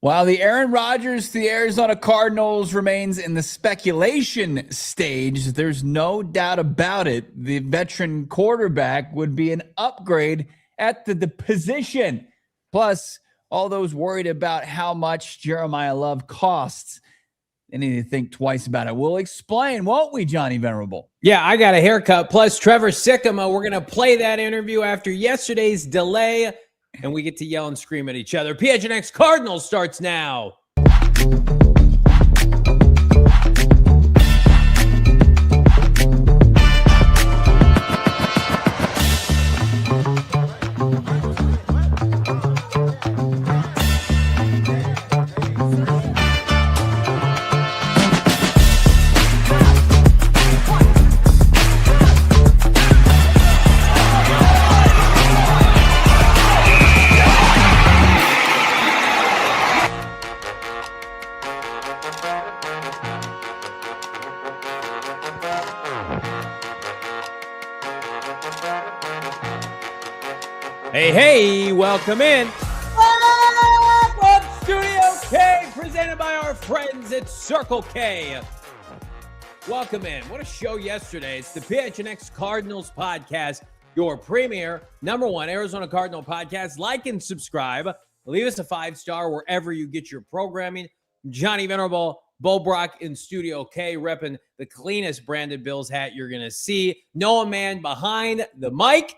While the Aaron Rodgers to the Arizona Cardinals remains in the speculation stage, there's no doubt about it. The veteran quarterback would be an upgrade at the position. Plus, all those worried about how much Jeremiyah Love costs, they need to think twice about it. We'll explain, won't we, Johnny Venerable? Yeah, I got a haircut. Plus, Trevor Sikkema. We're going to play that interview after yesterday's delay, and we get to yell and scream at each other. PHNX Cardinals starts now. Hey, welcome in. Welcome, Studio K, presented by our friends at Circle K. Welcome in. What a show yesterday. It's the PHNX Cardinals podcast, your premier, #1 Arizona Cardinal podcast. Like and subscribe. Leave us a 5-star wherever you get your programming. Johnny Venerable, Bo Brock in Studio K, repping the cleanest branded Bills hat you're going to see. Noah Man behind the mic.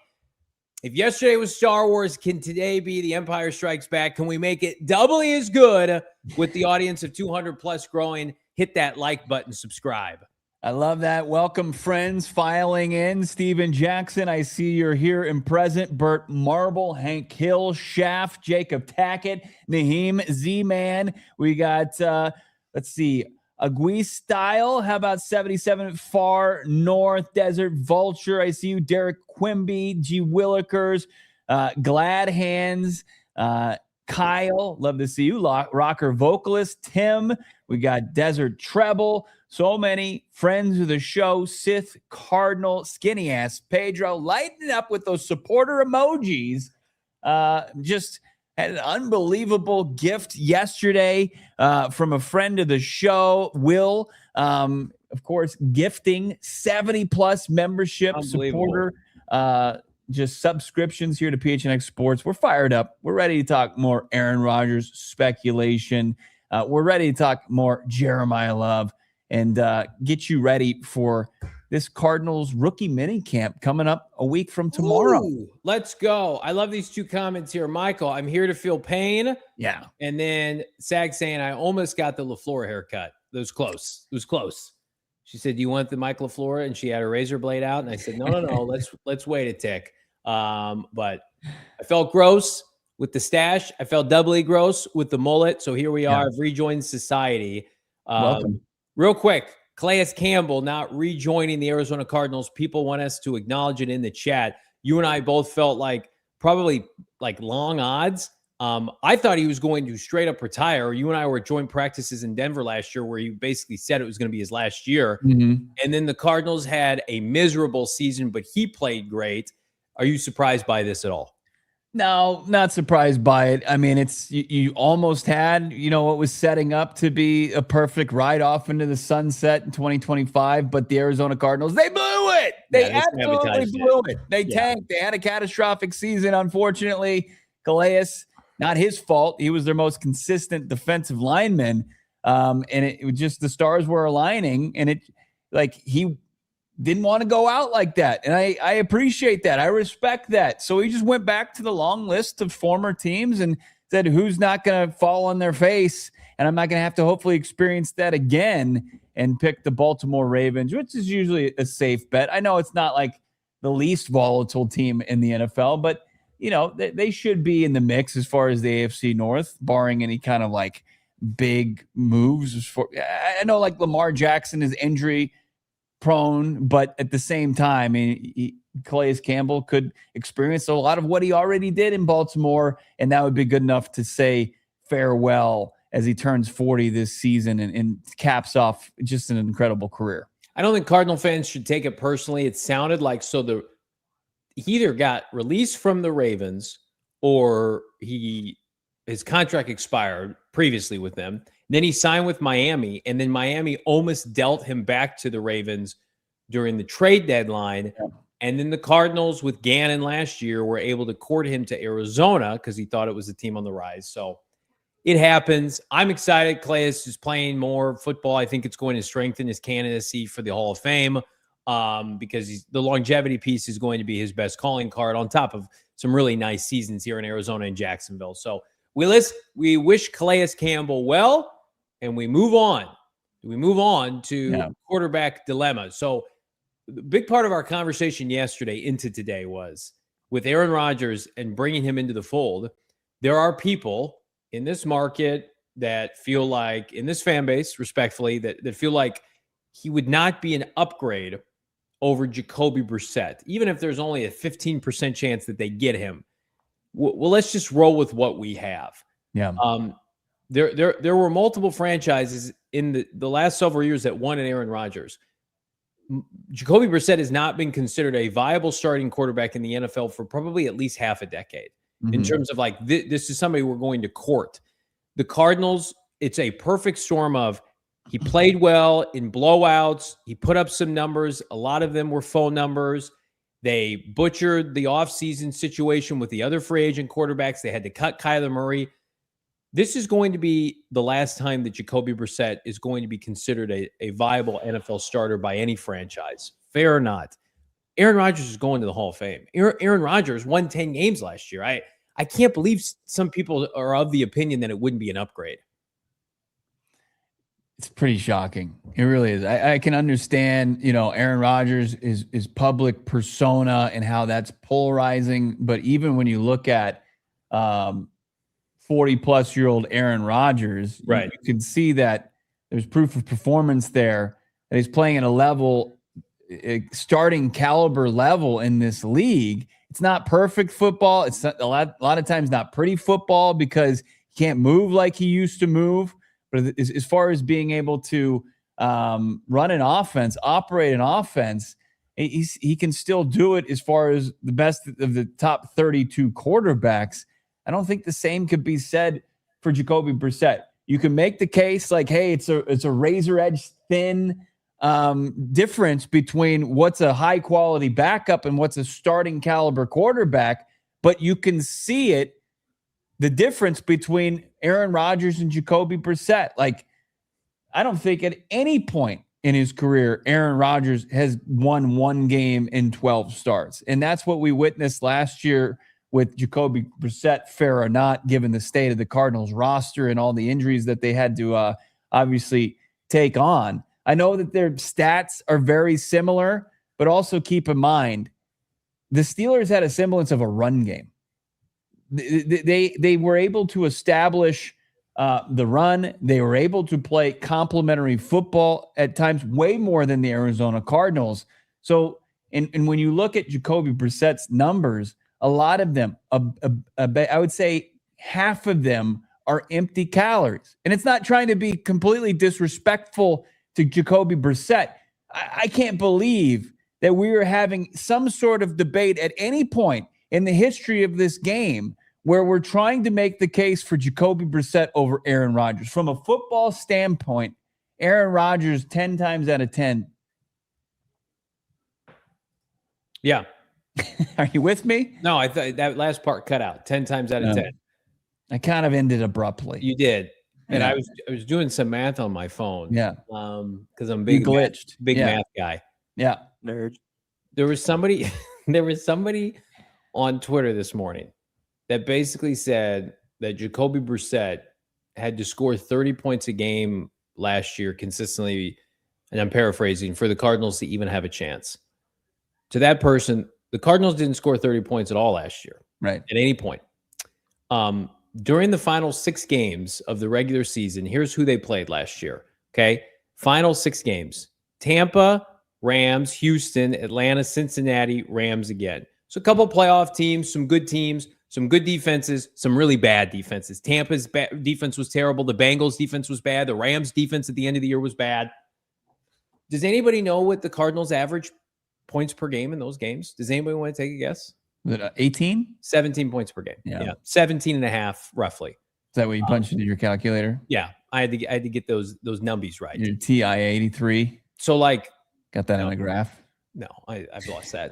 If yesterday was Star Wars, can today be The Empire Strikes Back? Can we make it doubly as good with the audience of 200 plus growing? Hit that like button, subscribe. I love that. Welcome, friends, filing in. Steven Jackson, I see you're here and present. Bert Marble, Hank Hill, Shaft, Jacob Tackett, Naheem Z-Man. We got, let's see, Agui Style. How about 77 Far North Desert Vulture? I see you. Derek Quimby, G. Willikers, Glad Hands, Kyle. Love to see you. Rocker Vocalist Tim. We got Desert Treble. So many friends of the show. Sith Cardinal, Skinny Ass Pedro. Lighten up with those supporter emojis. Just had an unbelievable gift yesterday from a friend of the show, Will. Of course, gifting 70-plus membership supporter, just subscriptions here to PHNX Sports. We're fired up. We're ready to talk more Aaron Rodgers speculation. We're ready to talk more Jeremiyah Love and get you ready for this Cardinals rookie minicamp coming up a week from tomorrow. Ooh, let's go. I love these two comments here. Michael, I'm here to feel pain. Yeah. And then Sag saying, I almost got the LaFluer haircut. It was close. It was close. She said, do you want the Mike LaFluer? And she had her razor blade out. And I said, no. Let's wait a tick. But I felt gross with the stash. I felt doubly gross with the mullet. So here we are. I've rejoined society. Welcome. Real quick. Calais Campbell not rejoining the Arizona Cardinals. People want us to acknowledge it in the chat. You and I both felt like probably like long odds. I thought he was going to straight up retire. You and I were at joint practices in Denver last year where he basically said it was going to be his last year. Mm-hmm. And then the Cardinals had a miserable season, but he played great. Are you surprised by this at all? No, not surprised by it. I mean, it's you almost had, what was setting up to be a perfect ride off into the sunset in 2025, but the Arizona Cardinals, they blew it. They absolutely blew it. They tanked. They had a catastrophic season, unfortunately. Calais, not his fault. He was their most consistent defensive lineman. And it was just the stars were aligning, and he didn't want to go out like that. And I appreciate that. I respect that. So he just went back to the long list of former teams and said, who's not going to fall on their face? And I'm not going to have to hopefully experience that again, and pick the Baltimore Ravens, which is usually a safe bet. I know it's not like the least volatile team in the NFL, but they should be in the mix as far as the AFC North, barring any kind of like big moves. I know like Lamar Jackson is injury prone, but at the same time, Calais Campbell could experience a lot of what he already did in Baltimore, and that would be good enough to say farewell as he turns 40 this season and caps off just an incredible career. I don't think Cardinal fans should take it personally. It sounded like he either got released from the Ravens or he his contract expired previously with them. Then he signed with Miami, and then Miami almost dealt him back to the Ravens during the trade deadline. Yeah. And then the Cardinals with Gannon last year were able to court him to Arizona because he thought it was a team on the rise. So it happens. I'm excited. Calais is playing more football. I think it's going to strengthen his candidacy for the Hall of Fame because the longevity piece is going to be his best calling card on top of some really nice seasons here in Arizona and Jacksonville. So we wish Calais Campbell well, and we move on. We move on to quarterback dilemma. So the big part of our conversation yesterday into today was with Aaron Rodgers and bringing him into the fold. There are people in this market that feel like, in this fan base, respectfully, that feel like he would not be an upgrade over Jacoby Brissett, even if there's only a 15% chance that they get him. Well, let's just roll with what we have. Yeah. There were multiple franchises in the last several years that wanted Aaron Rodgers. Jacoby Brissett has not been considered a viable starting quarterback in the NFL for probably at least half a decade. In terms of like, this is somebody we're going to court. The Cardinals, it's a perfect storm of he played well in blowouts. He put up some numbers. A lot of them were faux numbers. They butchered the offseason situation with the other free agent quarterbacks. They had to cut Kyler Murray. This is going to be the last time that Jacoby Brissett is going to be considered a viable NFL starter by any franchise. Fair or not. Aaron Rodgers is going to the Hall of Fame. Aaron Rodgers won 10 games last year. I can't believe some people are of the opinion that it wouldn't be an upgrade. It's pretty shocking. It really is. I can understand, Aaron Rodgers is public persona and how that's polarizing. But even when you look at 40-plus-year-old Aaron Rodgers, right, you can see that there's proof of performance there, that he's playing at a level, starting caliber level in this league. It's not perfect football. It's not, a lot of times not pretty football because he can't move like he used to move. But as far as being able to run an offense, operate an offense, he can still do it as far as the best of the top 32 quarterbacks. I don't think the same could be said for Jacoby Brissett. You can make the case like, hey, it's a razor edge thin difference between what's a high quality backup and what's a starting caliber quarterback, but you can see it. The difference between Aaron Rodgers and Jacoby Brissett. Like, I don't think at any point in his career, Aaron Rodgers has won one game in 12 starts. And that's what we witnessed last year with Jacoby Brissett, fair or not, given the state of the Cardinals roster and all the injuries that they had to obviously take on. I know that their stats are very similar, but also keep in mind, the Steelers had a semblance of a run game. They were able to establish the run. They were able to play complementary football at times, way more than the Arizona Cardinals. So, and when you look at Jacoby Brissett's numbers, a lot of them, I would say half of them are empty calories. And it's not trying to be completely disrespectful to Jacoby Brissett. I can't believe that we are having some sort of debate at any point in the history of this game where we're trying to make the case for Jacoby Brissett over Aaron Rodgers. From a football standpoint, Aaron Rodgers 10 times out of 10. Yeah. Are you with me? No, I thought that last part cut out. 10 times out of 10. I kind of ended abruptly. You did. And I was doing some math on my phone. Yeah. Because I'm big glitched. Math guy. Yeah. Nerd. There was somebody on Twitter this morning that basically said that Jacoby Brissett had to score 30 points a game last year consistently, and I'm paraphrasing, for the Cardinals to even have a chance. To that person, the Cardinals didn't score 30 points at all last year. Right. At any point. During the final 6 games of the regular season, here's who they played last year. Okay. Final 6 games: Tampa, Rams, Houston, Atlanta, Cincinnati, Rams again. So a couple playoff teams, some good teams, some good defenses, some really bad defenses. Tampa's defense was terrible. The Bengals defense was bad. The Rams defense at the end of the year was bad. Does anybody know what the Cardinals average points per game in those games? Does anybody want to take a guess? 18? 17 points per game. Yeah. 17 and a half, roughly. that what you punched into your calculator? Yeah, I had to get those numbies right. Your TI-83. So like, got that on a graph? No, I've lost that.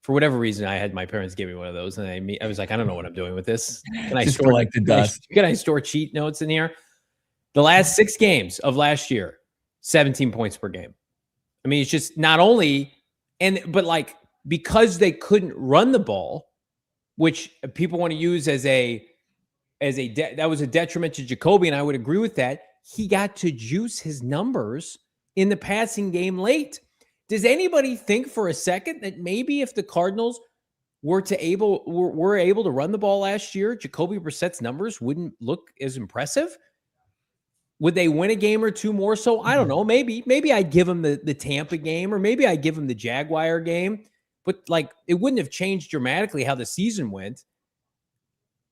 For whatever reason, I had my parents give me one of those, and I was like, I don't know what I'm doing with this. Can I store collect the dust? Can I store cheat notes in here? The last 6 games of last year, 17 points per game. I mean, it's just not only but like, because they couldn't run the ball, which people want to use as that was a detriment to Jacoby, and I would agree with that. He got to juice his numbers in the passing game late. Does anybody think for a second that maybe if the Cardinals were able to run the ball last year, Jacoby Brissett's numbers wouldn't look as impressive? Would they win a game or two more so? I don't know. Maybe I'd give him the Tampa game, or maybe I'd give him the Jaguar game. But like, it wouldn't have changed dramatically how the season went.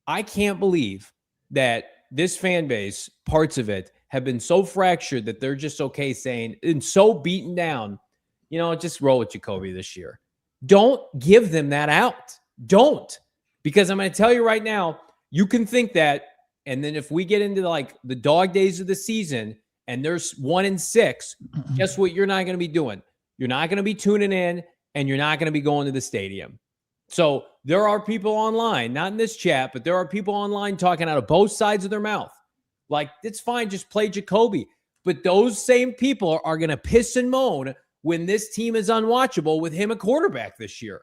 I can't believe that this fan base, parts of it, have been so fractured that they're just okay saying, and so beaten down, just roll with Jacoby this year. Don't give them that out. Don't. Because I'm going to tell you right now, you can think that, and then if we get into the dog days of the season and there's 1-6, guess what you're not going to be doing? You're not going to be tuning in, and you're not going to be going to the stadium. So there are people online, not in this chat, but there are people online talking out of both sides of their mouth. Like, it's fine, just play Jacoby. But those same people are going to piss and moan when this team is unwatchable with him a quarterback this year.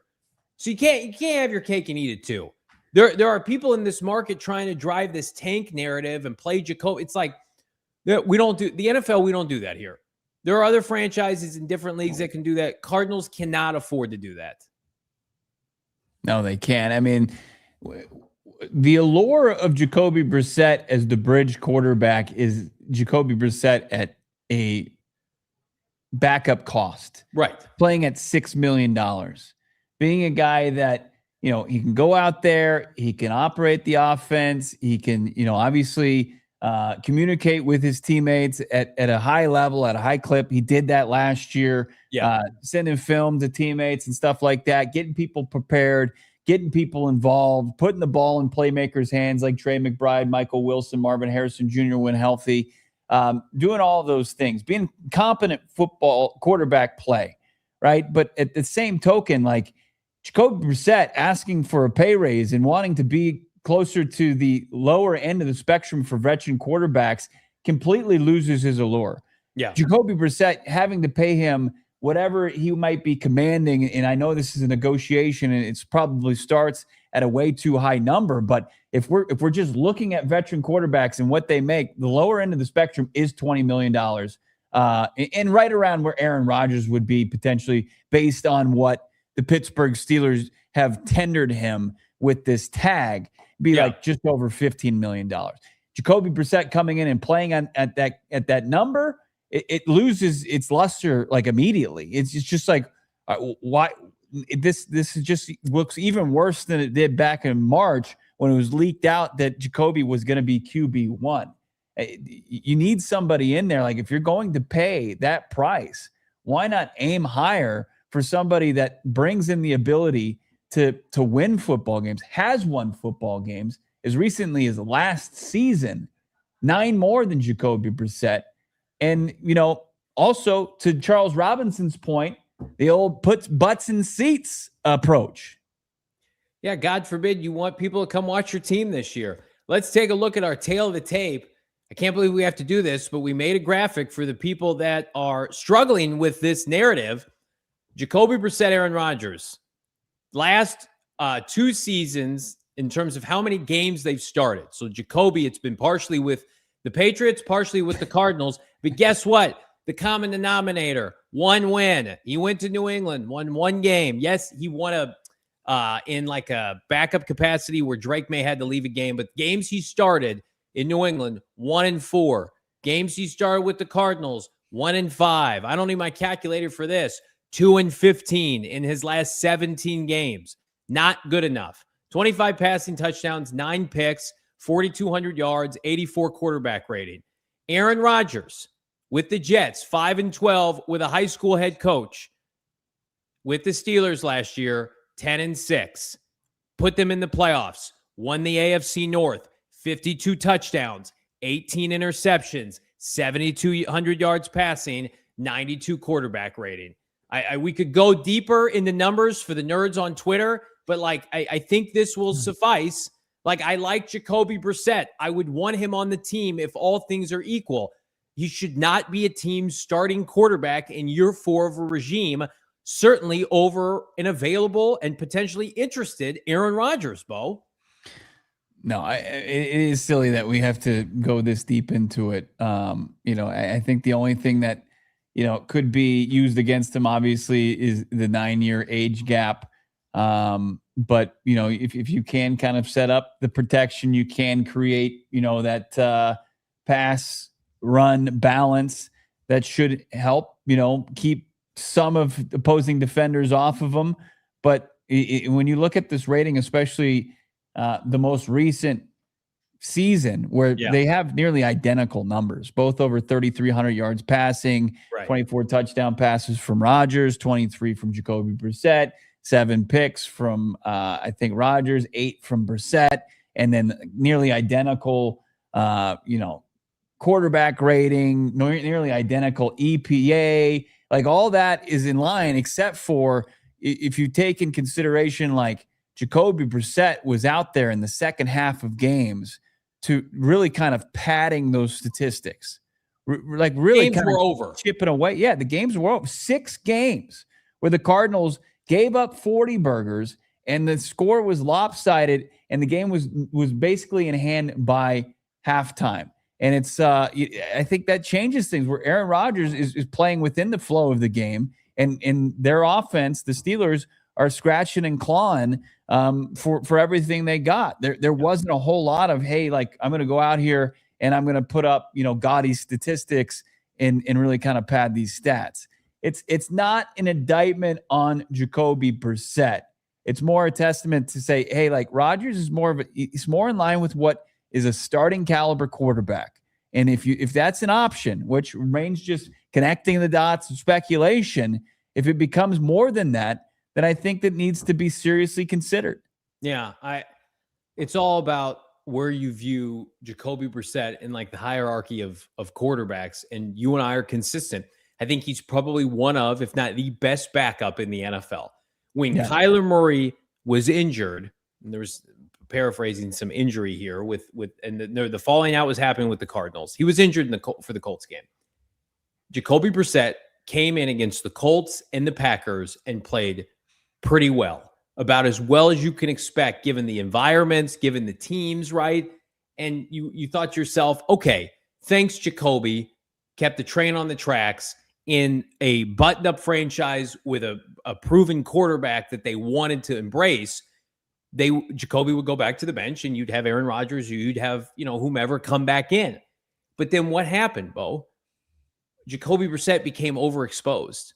So you can't have your cake and eat it too. There are people in this market trying to drive this tank narrative and play Jacoby. It's like, we don't do the NFL. We don't do that here. There are other franchises in different leagues that can do that. Cardinals cannot afford to do that. No, they can't. I mean, the allure of Jacoby Brissett as the bridge quarterback is Jacoby Brissett at a backup cost. Right. Playing at $6 million. Being a guy that, he can go out there, he can operate the offense, he can, obviously communicate with his teammates at a high level, at a high clip. He did that last year. Yeah. Sending film to teammates and stuff like that, getting people prepared, getting people involved, putting the ball in playmakers' hands like Trey McBride, Michael Wilson, Marvin Harrison Jr. when healthy, doing all of those things, being competent football quarterback play, right? But at the same token, like Jacoby Brissett asking for a pay raise and wanting to be closer to the lower end of the spectrum for veteran quarterbacks completely loses his allure. Yeah. Jacoby Brissett having to pay him whatever he might be commanding, and I know this is a negotiation and it's probably starts at a way too high number, but if we're just looking at veteran quarterbacks and what they make, the lower end of the spectrum is $20 million. And right around where Aaron Rodgers would be potentially based on what the Pittsburgh Steelers have tendered him with this tag, like just over $15 million. Jacoby Brissett coming in and playing at that number, it loses its luster like immediately. It's just like, why this just looks even worse than it did back in March when it was leaked out that Jacoby was going to be QB1. You need somebody in there. Like, if you're going to pay that price, why not aim higher for somebody that brings in the ability to win football games, has won football games as recently as last season, 9 more than Jacoby Brissett. And, also to Charles Robinson's point, the old puts butts in seats approach. Yeah, God forbid you want people to come watch your team this year. Let's take a look at our tail of the tape. I can't believe we have to do this, but we made a graphic for the people that are struggling with this narrative. Jacoby Brissett, Aaron Rodgers. Last 2 seasons in terms of how many games they've started. So Jacoby, it's been partially with the Patriots, partially with the Cardinals. But guess what? The common denominator, 1 win. He went to New England, won 1 game. Yes, he won in like a backup capacity where Drake May had to leave a game. But games he started in New England, 1-4. Games he started with the Cardinals, 1-5. I don't need my calculator for this. 2-15 in his last 17 games. Not good enough. 25 passing touchdowns, 9 picks, 4,200 yards, 84 quarterback rating. Aaron Rodgers with the Jets, 5-12 with a high school head coach. With the Steelers last year, 10-6. Put them in the playoffs. Won the AFC North. 52 touchdowns, 18 interceptions, 7,200 yards passing, 92 quarterback rating. We could go deeper in the numbers for the nerds on Twitter, but I think this will suffice. I like Jacoby Brissett. I would want him on the team if all things are equal. He should not be a team's starting quarterback in year 4 of a regime, certainly over an available and potentially interested Aaron Rodgers, Bo. No, it is silly that we have to go this deep into it. I think the only thing that, could be used against him, obviously, is the 9-year age gap. But, if you can kind of set up the protection, you can create, that pass run balance that should help, keep some of opposing defenders off of them. But when you look at this rating, especially the most recent season where they have nearly identical numbers, both over 3,300 yards passing, 24 touchdown passes from Rodgers, 23 from Jacoby Brissett, 7 picks from, I think, Rodgers, 8 from Brissett, and then nearly identical, quarterback rating, nearly identical EPA. All that is in line, except for if you take in consideration, Jacoby Brissett was out there in the second half of games to really kind of padding those statistics. Really games kind were of over. chipping away. Yeah, the games were over. 6 games where the Cardinals gave up 40 burgers and the score was lopsided and the game was basically in hand by halftime. And it's I think that changes things where Aaron Rodgers is playing within the flow of the game, and their offense, the Steelers, are scratching and clawing for everything they got. There wasn't a whole lot of, hey, I'm going to go out here and I'm going to put up, gaudy statistics and really kind of pad these stats. It's not an indictment on Jacoby Brissett. It's more a testament to say, hey, Rodgers is he's more in line with what is a starting caliber quarterback. And if that's an option, which remains just connecting the dots and speculation, if it becomes more than that, then I think that needs to be seriously considered. Yeah, it's all about where you view Jacoby Brissett in the hierarchy of quarterbacks, and you and I are consistent. I think he's probably one of, if not the best backup in the NFL. When Kyler Murray was injured, and there was paraphrasing some injury here and the falling out was happening with the Cardinals. He was injured for the Colts game. Jacoby Brissett came in against the Colts and the Packers and played pretty well, about as well as you can expect, given the environments, given the teams, right? And you thought to yourself, okay, thanks, Jacoby, kept the train on the tracks in a buttoned-up franchise with a proven quarterback that they wanted to embrace. Jacoby would go back to the bench and you'd have Aaron Rodgers, you'd have, whomever come back in. But then what happened, Bo? Jacoby Brissett became overexposed.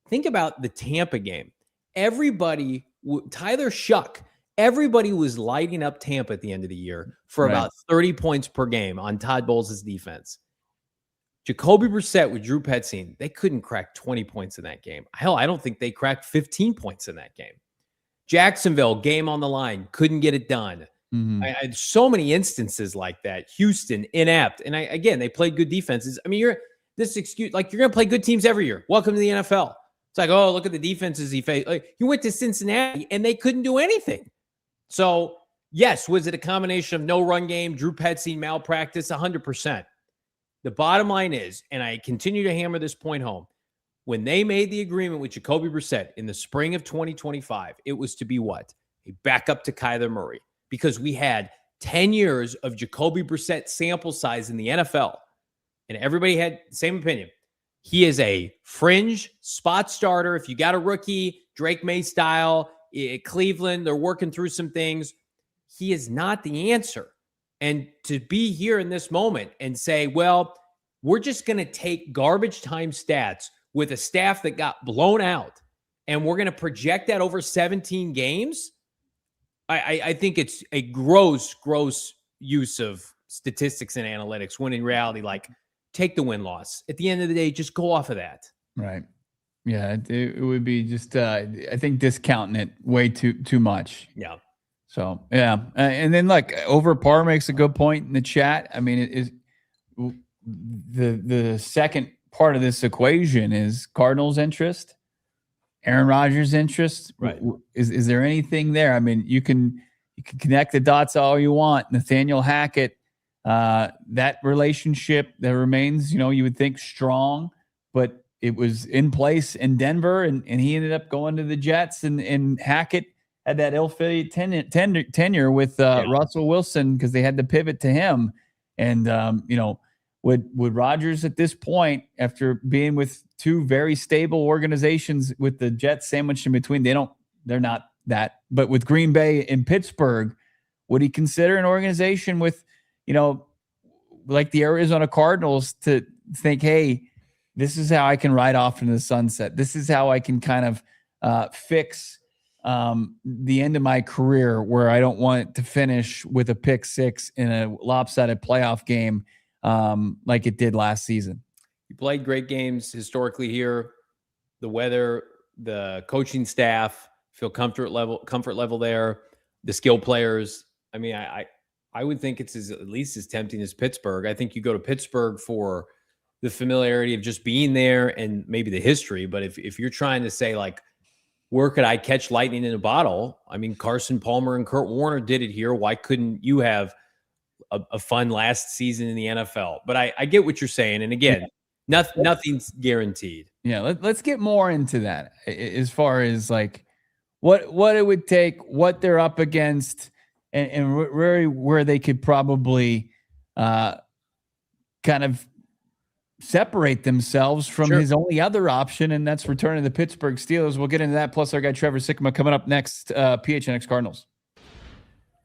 Think about the Tampa game. Everybody, Tyler Shuck, everybody was lighting up Tampa at the end of the year for about 30 points per game on Todd Bowles' defense. Jacoby Brissett with Drew Petzing, they couldn't crack 20 points in that game. Hell, I don't think they cracked 15 points in that game. Jacksonville, game on the line, couldn't get it done. I had so many instances like that. Houston, inept. And again, they played good defenses. I mean, you're going to play good teams every year. Welcome to the NFL. It's oh, look at the defenses he faced. He went to Cincinnati and they couldn't do anything. So, yes, was it a combination of no run game, Drew Petzing, malpractice? 100%. The bottom line is, and I continue to hammer this point home, when they made the agreement with Jacoby Brissett in the spring of 2025, it was to be what? A backup to Kyler Murray, because we had 10 years of Jacoby Brissett sample size in the NFL, and everybody had the same opinion. He is a fringe spot starter. If you got a rookie, Drake May style, Cleveland, they're working through some things. He is not the answer. And to be here in this moment and say, well, we're just going to take garbage time stats with a staff that got blown out, and we're going to project that over 17 games, I think it's a gross use of statistics and analytics, when in reality, take the win-loss. At the end of the day, just go off of that. Right. Yeah, it would be just, I think, discounting it way too much. Yeah. So yeah, and then like over par makes a good point in the chat. I mean, it is the second part of this equation is Cardinals' interest, Aaron Rodgers' interest. Right. Is there anything there? I mean, you can connect the dots all you want. Nathaniel Hackett, that relationship that remains, you would think strong, but it was in place in Denver, and he ended up going to the Jets, and Hackett had that ill-fated tenure with Russell Wilson because they had to pivot to him. And, would Rodgers at this point, after being with two very stable organizations with the Jets sandwiched in between, they're not that, but with Green Bay and Pittsburgh, would he consider an organization with, like the Arizona Cardinals to think, hey, this is how I can ride off into the sunset. This is how I can kind of fix the end of my career where I don't want it to finish with a pick six in a lopsided playoff game like it did last season. You played great games historically here. The weather, the coaching staff, feel comfort level there. The skill players. I mean, I would think it's at least as tempting as Pittsburgh. I think you go to Pittsburgh for the familiarity of just being there and maybe the history. But if you're trying to say, like, where could I catch lightning in a bottle? I mean, Carson Palmer and Kurt Warner did it here. Why couldn't you have a fun last season in the NFL? But I get what you're saying. And again, nothing's guaranteed. Yeah, let's get more into that as far as like what it would take, what they're up against, and really where they could probably kind of separate themselves from his only other option, and that's returning to the Pittsburgh Steelers. We'll get into that, plus our guy Trevor Sikkema coming up next. PHNX Cardinals.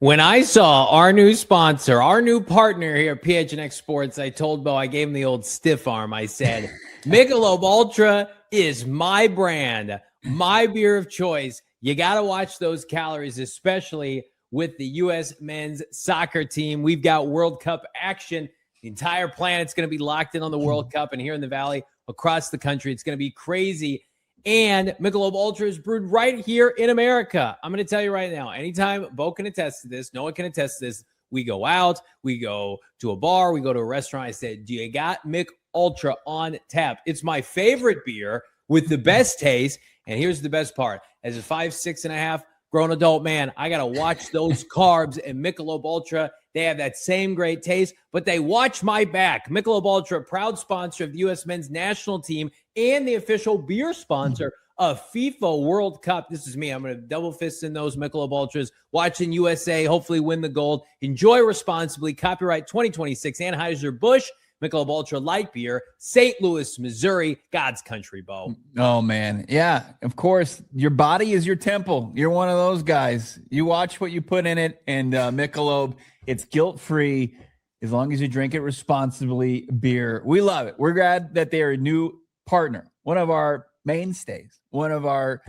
When I saw our new sponsor, our new partner here at PHNX Sports, I told Bo, I gave him the old stiff arm. I said, Michelob Ultra is my brand, my beer of choice. You got to watch those calories, especially with the U.S. men's soccer team. We've got World Cup action. The entire planet's going to be locked in on the World Cup, and here in the Valley, across the country, it's going to be crazy. And Michelob Ultra is brewed right here in America. I'm going to tell you right now, anytime Bo can attest to this, Noah can attest to this, we go out, we go to a bar, we go to a restaurant. I said, do you got Mich Ultra on tap? It's my favorite beer with the best taste. And here's the best part. As a 5'6.5" grown adult man, I got to watch those carbs, and Michelob Ultra, they have that same great taste, but they watch my back. Michelob Ultra, proud sponsor of the U.S. men's national team and the official beer sponsor of FIFA World Cup. This is me. I'm going to double fist in those Michelob Ultras, watching USA hopefully win the gold. Enjoy responsibly. Copyright 2026 Anheuser-Busch. Michelob Ultra Light Beer, St. Louis, Missouri, God's country, Bo. Oh, man. Yeah, of course. Your body is your temple. You're one of those guys. You watch what you put in it, and Michelob, it's guilt-free as long as you drink it responsibly. Beer. We love it. We're glad that they are a new partner, one of our mainstays, one of our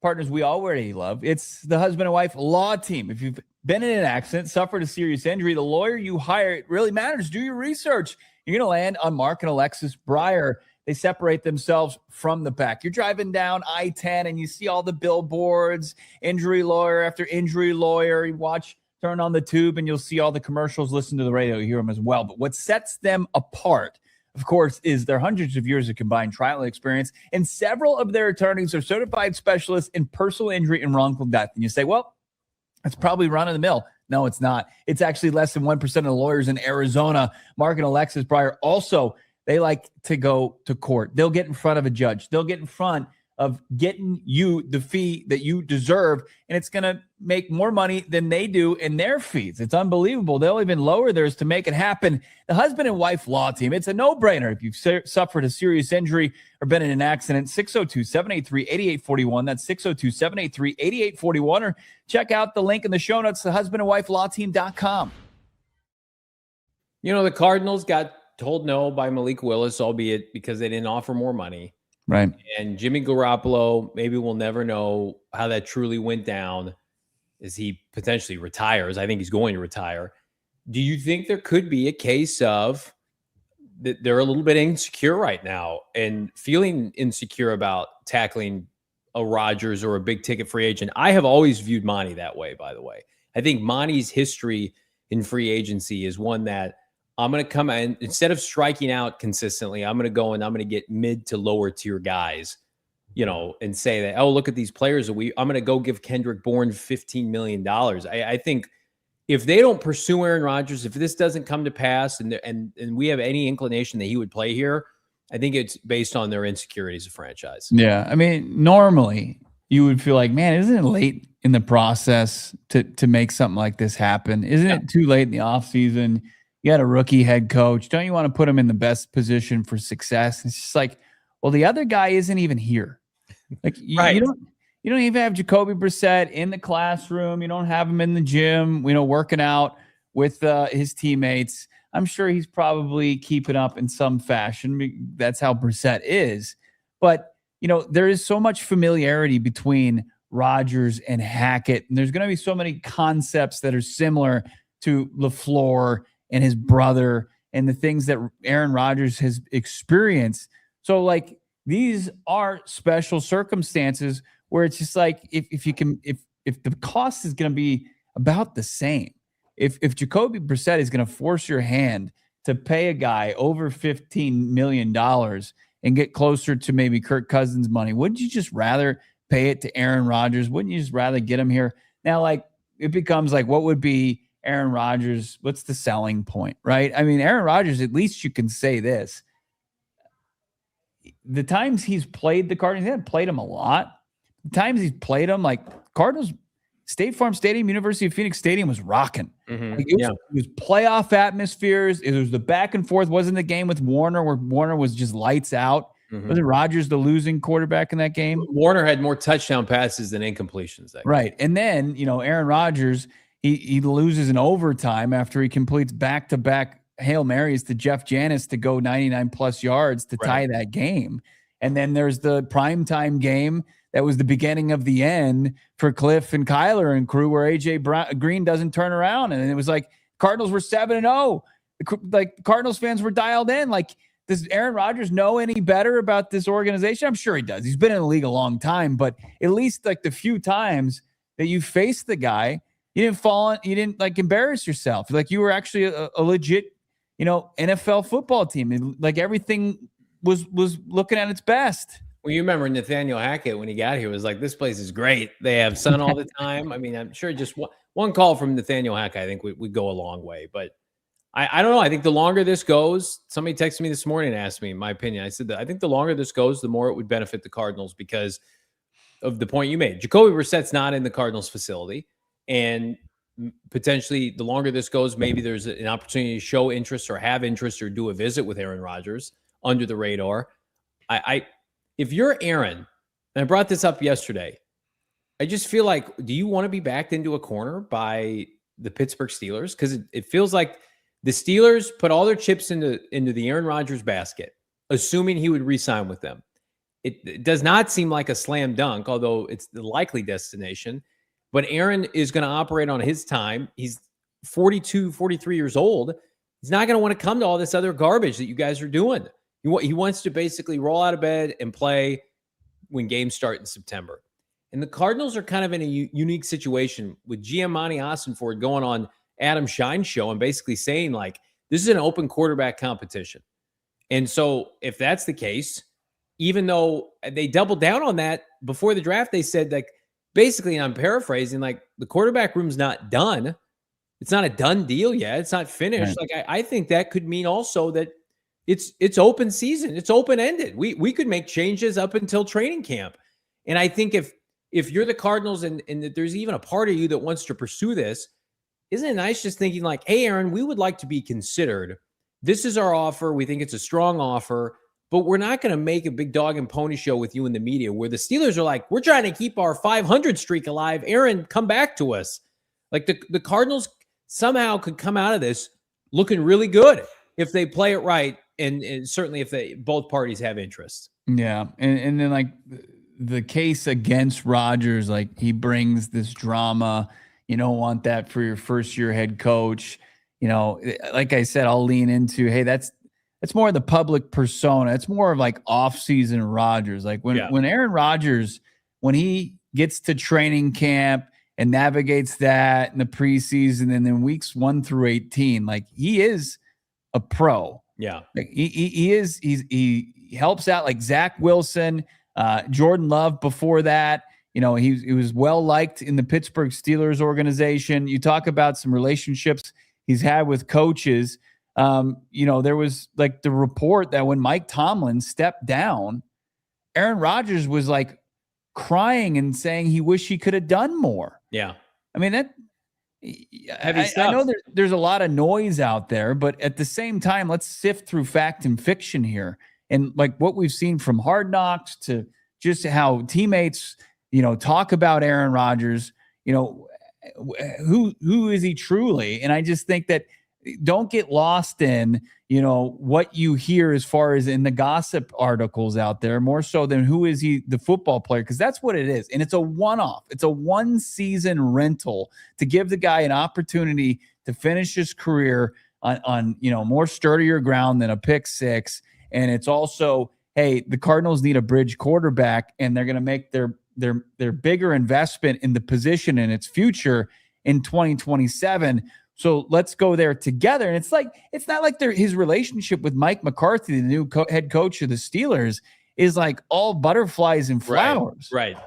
partners we already love. It's the husband and wife law team. If you've been in an accident, suffered a serious injury, the lawyer you hire, it really matters. Do your research. You're going to land on Mark and Alexis Breyer. They separate themselves from the pack. You're driving down I-10 and you see all the billboards, injury lawyer after injury lawyer. You turn on the tube and you'll see all the commercials, listen to the radio, you hear them as well. But what sets them apart, of course, is their hundreds of years of combined trial experience, and several of their attorneys are certified specialists in personal injury and wrongful death. And you say, well, that's probably run-of-the-mill. No, it's not. It's actually less than 1% of the lawyers in Arizona. Mark and Alexis Breyer also, they like to go to court. They'll get in front of a judge. They'll get in front of getting you the fee that you deserve, and it's going to make more money than they do in their fees. It's unbelievable. They'll even lower theirs to make it happen. The husband and wife law team, it's a no-brainer. If you've suffered a serious injury or been in an accident, 602-783-8841. That's 602-783-8841. Or check out the link in the show notes, thehusbandandwifelawteam.com. You know, the Cardinals got told no by Malik Willis, albeit because they didn't offer more money. Right. And Jimmy Garoppolo, maybe we'll never know how that truly went down as he potentially retires. I think he's going to retire. Do you think there could be a case of that they're a little bit insecure right now and feeling insecure about tackling a Rodgers or a big ticket free agent? I have always viewed Monty that way, by the way. I think Monti's history in free agency is one that I'm going to come in, instead of striking out consistently, I'm going to go and I'm going to get mid to lower tier guys, and say that, oh, look at these players. I'm going to go give Kendrick Bourne $15 million. I think if they don't pursue Aaron Rodgers, if this doesn't come to pass and we have any inclination that he would play here, I think it's based on their insecurities of franchise. Yeah. I mean, normally you would feel like, man, isn't it late in the process to make something like this happen? Isn't it too late in the offseason? You got a rookie head coach. Don't you want to put him in the best position for success? It's just like, well, the other guy isn't even here. Like right. You don't even have Jacoby Brissett in the classroom. You don't have him in the gym, working out with his teammates. I'm sure he's probably keeping up in some fashion. That's how Brissett is. But, there is so much familiarity between Rodgers and Hackett. And there's going to be so many concepts that are similar to LaFluer and his brother and the things that Aaron Rodgers has experienced. So, these are special circumstances where it's just like, if the cost is going to be about the same, if Jacoby Brissett is going to force your hand to pay a guy over $15 million and get closer to maybe Kirk Cousins money, wouldn't you just rather pay it to Aaron Rodgers? Wouldn't you just rather get him here? Now, it becomes what would be Aaron Rodgers? What's the selling point, right? I mean, Aaron Rodgers, at least you can say this. The times he's played the Cardinals, he hadn't played them a lot. The times he's played them, Cardinals, State Farm Stadium, University of Phoenix Stadium was rocking. Mm-hmm. It was playoff atmospheres. It was the back and forth. Wasn't the game with Warner where Warner was just lights out? Mm-hmm. Wasn't Rodgers the losing quarterback in that game? Warner had more touchdown passes than incompletions. Right. And then, Aaron Rodgers, he loses in overtime after he completes back-to-back Hail Marys to Jeff Janis to go 99-plus yards to tie that game. And then there's the primetime game that was the beginning of the end for Cliff and Kyler and crew where A.J. Green doesn't turn around. And it was Cardinals were 7-0. Cardinals fans were dialed in. Does Aaron Rodgers know any better about this organization? I'm sure he does. He's been in the league a long time. But at least the few times that you faced the guy, you didn't fall on, you didn't embarrass yourself. You were actually a legit NFL football team. Everything was looking at its best. Well, you remember Nathaniel Hackett when he got here was this place is great. They have sun all the time. I mean, I'm sure just one call from Nathaniel Hackett, I think would go a long way. But I don't know. I think the longer this goes, somebody texted me this morning and asked me my opinion. I said that I think the longer this goes, the more it would benefit the Cardinals because of the point you made. Jacoby Brissett's not in the Cardinals facility. And potentially the longer this goes, maybe there's an opportunity to show interest or have interest or do a visit with Aaron Rodgers under the radar. If you're Aaron, and I brought this up yesterday, I just feel do you want to be backed into a corner by the Pittsburgh Steelers? Because it feels like the Steelers put all their chips into the Aaron Rodgers basket, assuming he would re-sign with them. It does not seem like a slam dunk, although it's the likely destination. But Aaron is going to operate on his time. He's 42, 43 years old. He's not going to want to come to all this other garbage that you guys are doing. He wants to basically roll out of bed and play when games start in September. And the Cardinals are kind of in a unique situation with GM Monti Ossenfort going on Adam Shine's show and basically saying this is an open quarterback competition. And so if that's the case, even though they doubled down on that before the draft, they said basically, and I'm paraphrasing, the quarterback room's not done. It's not a done deal yet. It's not finished. Right. I think that could mean also that it's open season. It's open-ended. We could make changes up until training camp. And I think if you're the Cardinals and that there's even a part of you that wants to pursue this, isn't it nice just thinking hey, Aaron, we would like to be considered. This is our offer. We think it's a strong offer. But we're not going to make a big dog and pony show with you in the media where the Steelers are we're trying to keep our 500 streak alive. Aaron, come back to us. The Cardinals somehow could come out of this looking really good if they play it right. And certainly if both parties have interest. Yeah. And then the case against Rodgers, he brings this drama. You don't want that for your first year head coach. Like I said, I'll lean into, hey, that's more of the public persona. It's more of off-season Rodgers. When Aaron Rodgers, when he gets to training camp and navigates that in the preseason and then weeks 1 through 18. Like, he is a pro. Yeah. Like, he helps out like Zach Wilson, Jordan Love before that. He was well liked in the Pittsburgh Steelers organization. You talk about some relationships he's had with coaches. There was like the report that when Mike Tomlin stepped down, Aaron Rodgers was like crying and saying he wished he could have done more. Yeah. I mean, that heavy stuff. I know there's a lot of noise out there, but at the same time, let's sift through fact and fiction here. And like what we've seen from Hard Knocks to just how teammates, talk about Aaron Rodgers, who is he truly? And I just think that don't get lost in, what you hear as far as in the gossip articles out there, more so than who is he, the football player, because that's what it is. And it's a one-off. It's a one-season rental to give the guy an opportunity to finish his career on more sturdier ground than a pick six. And it's also, hey, the Cardinals need a bridge quarterback, and they're going to make their bigger investment in the position and its future in 2027. So let's go there together. And it's not like his relationship with Mike McCarthy, the new head coach of the Steelers, is like all butterflies and flowers. Right.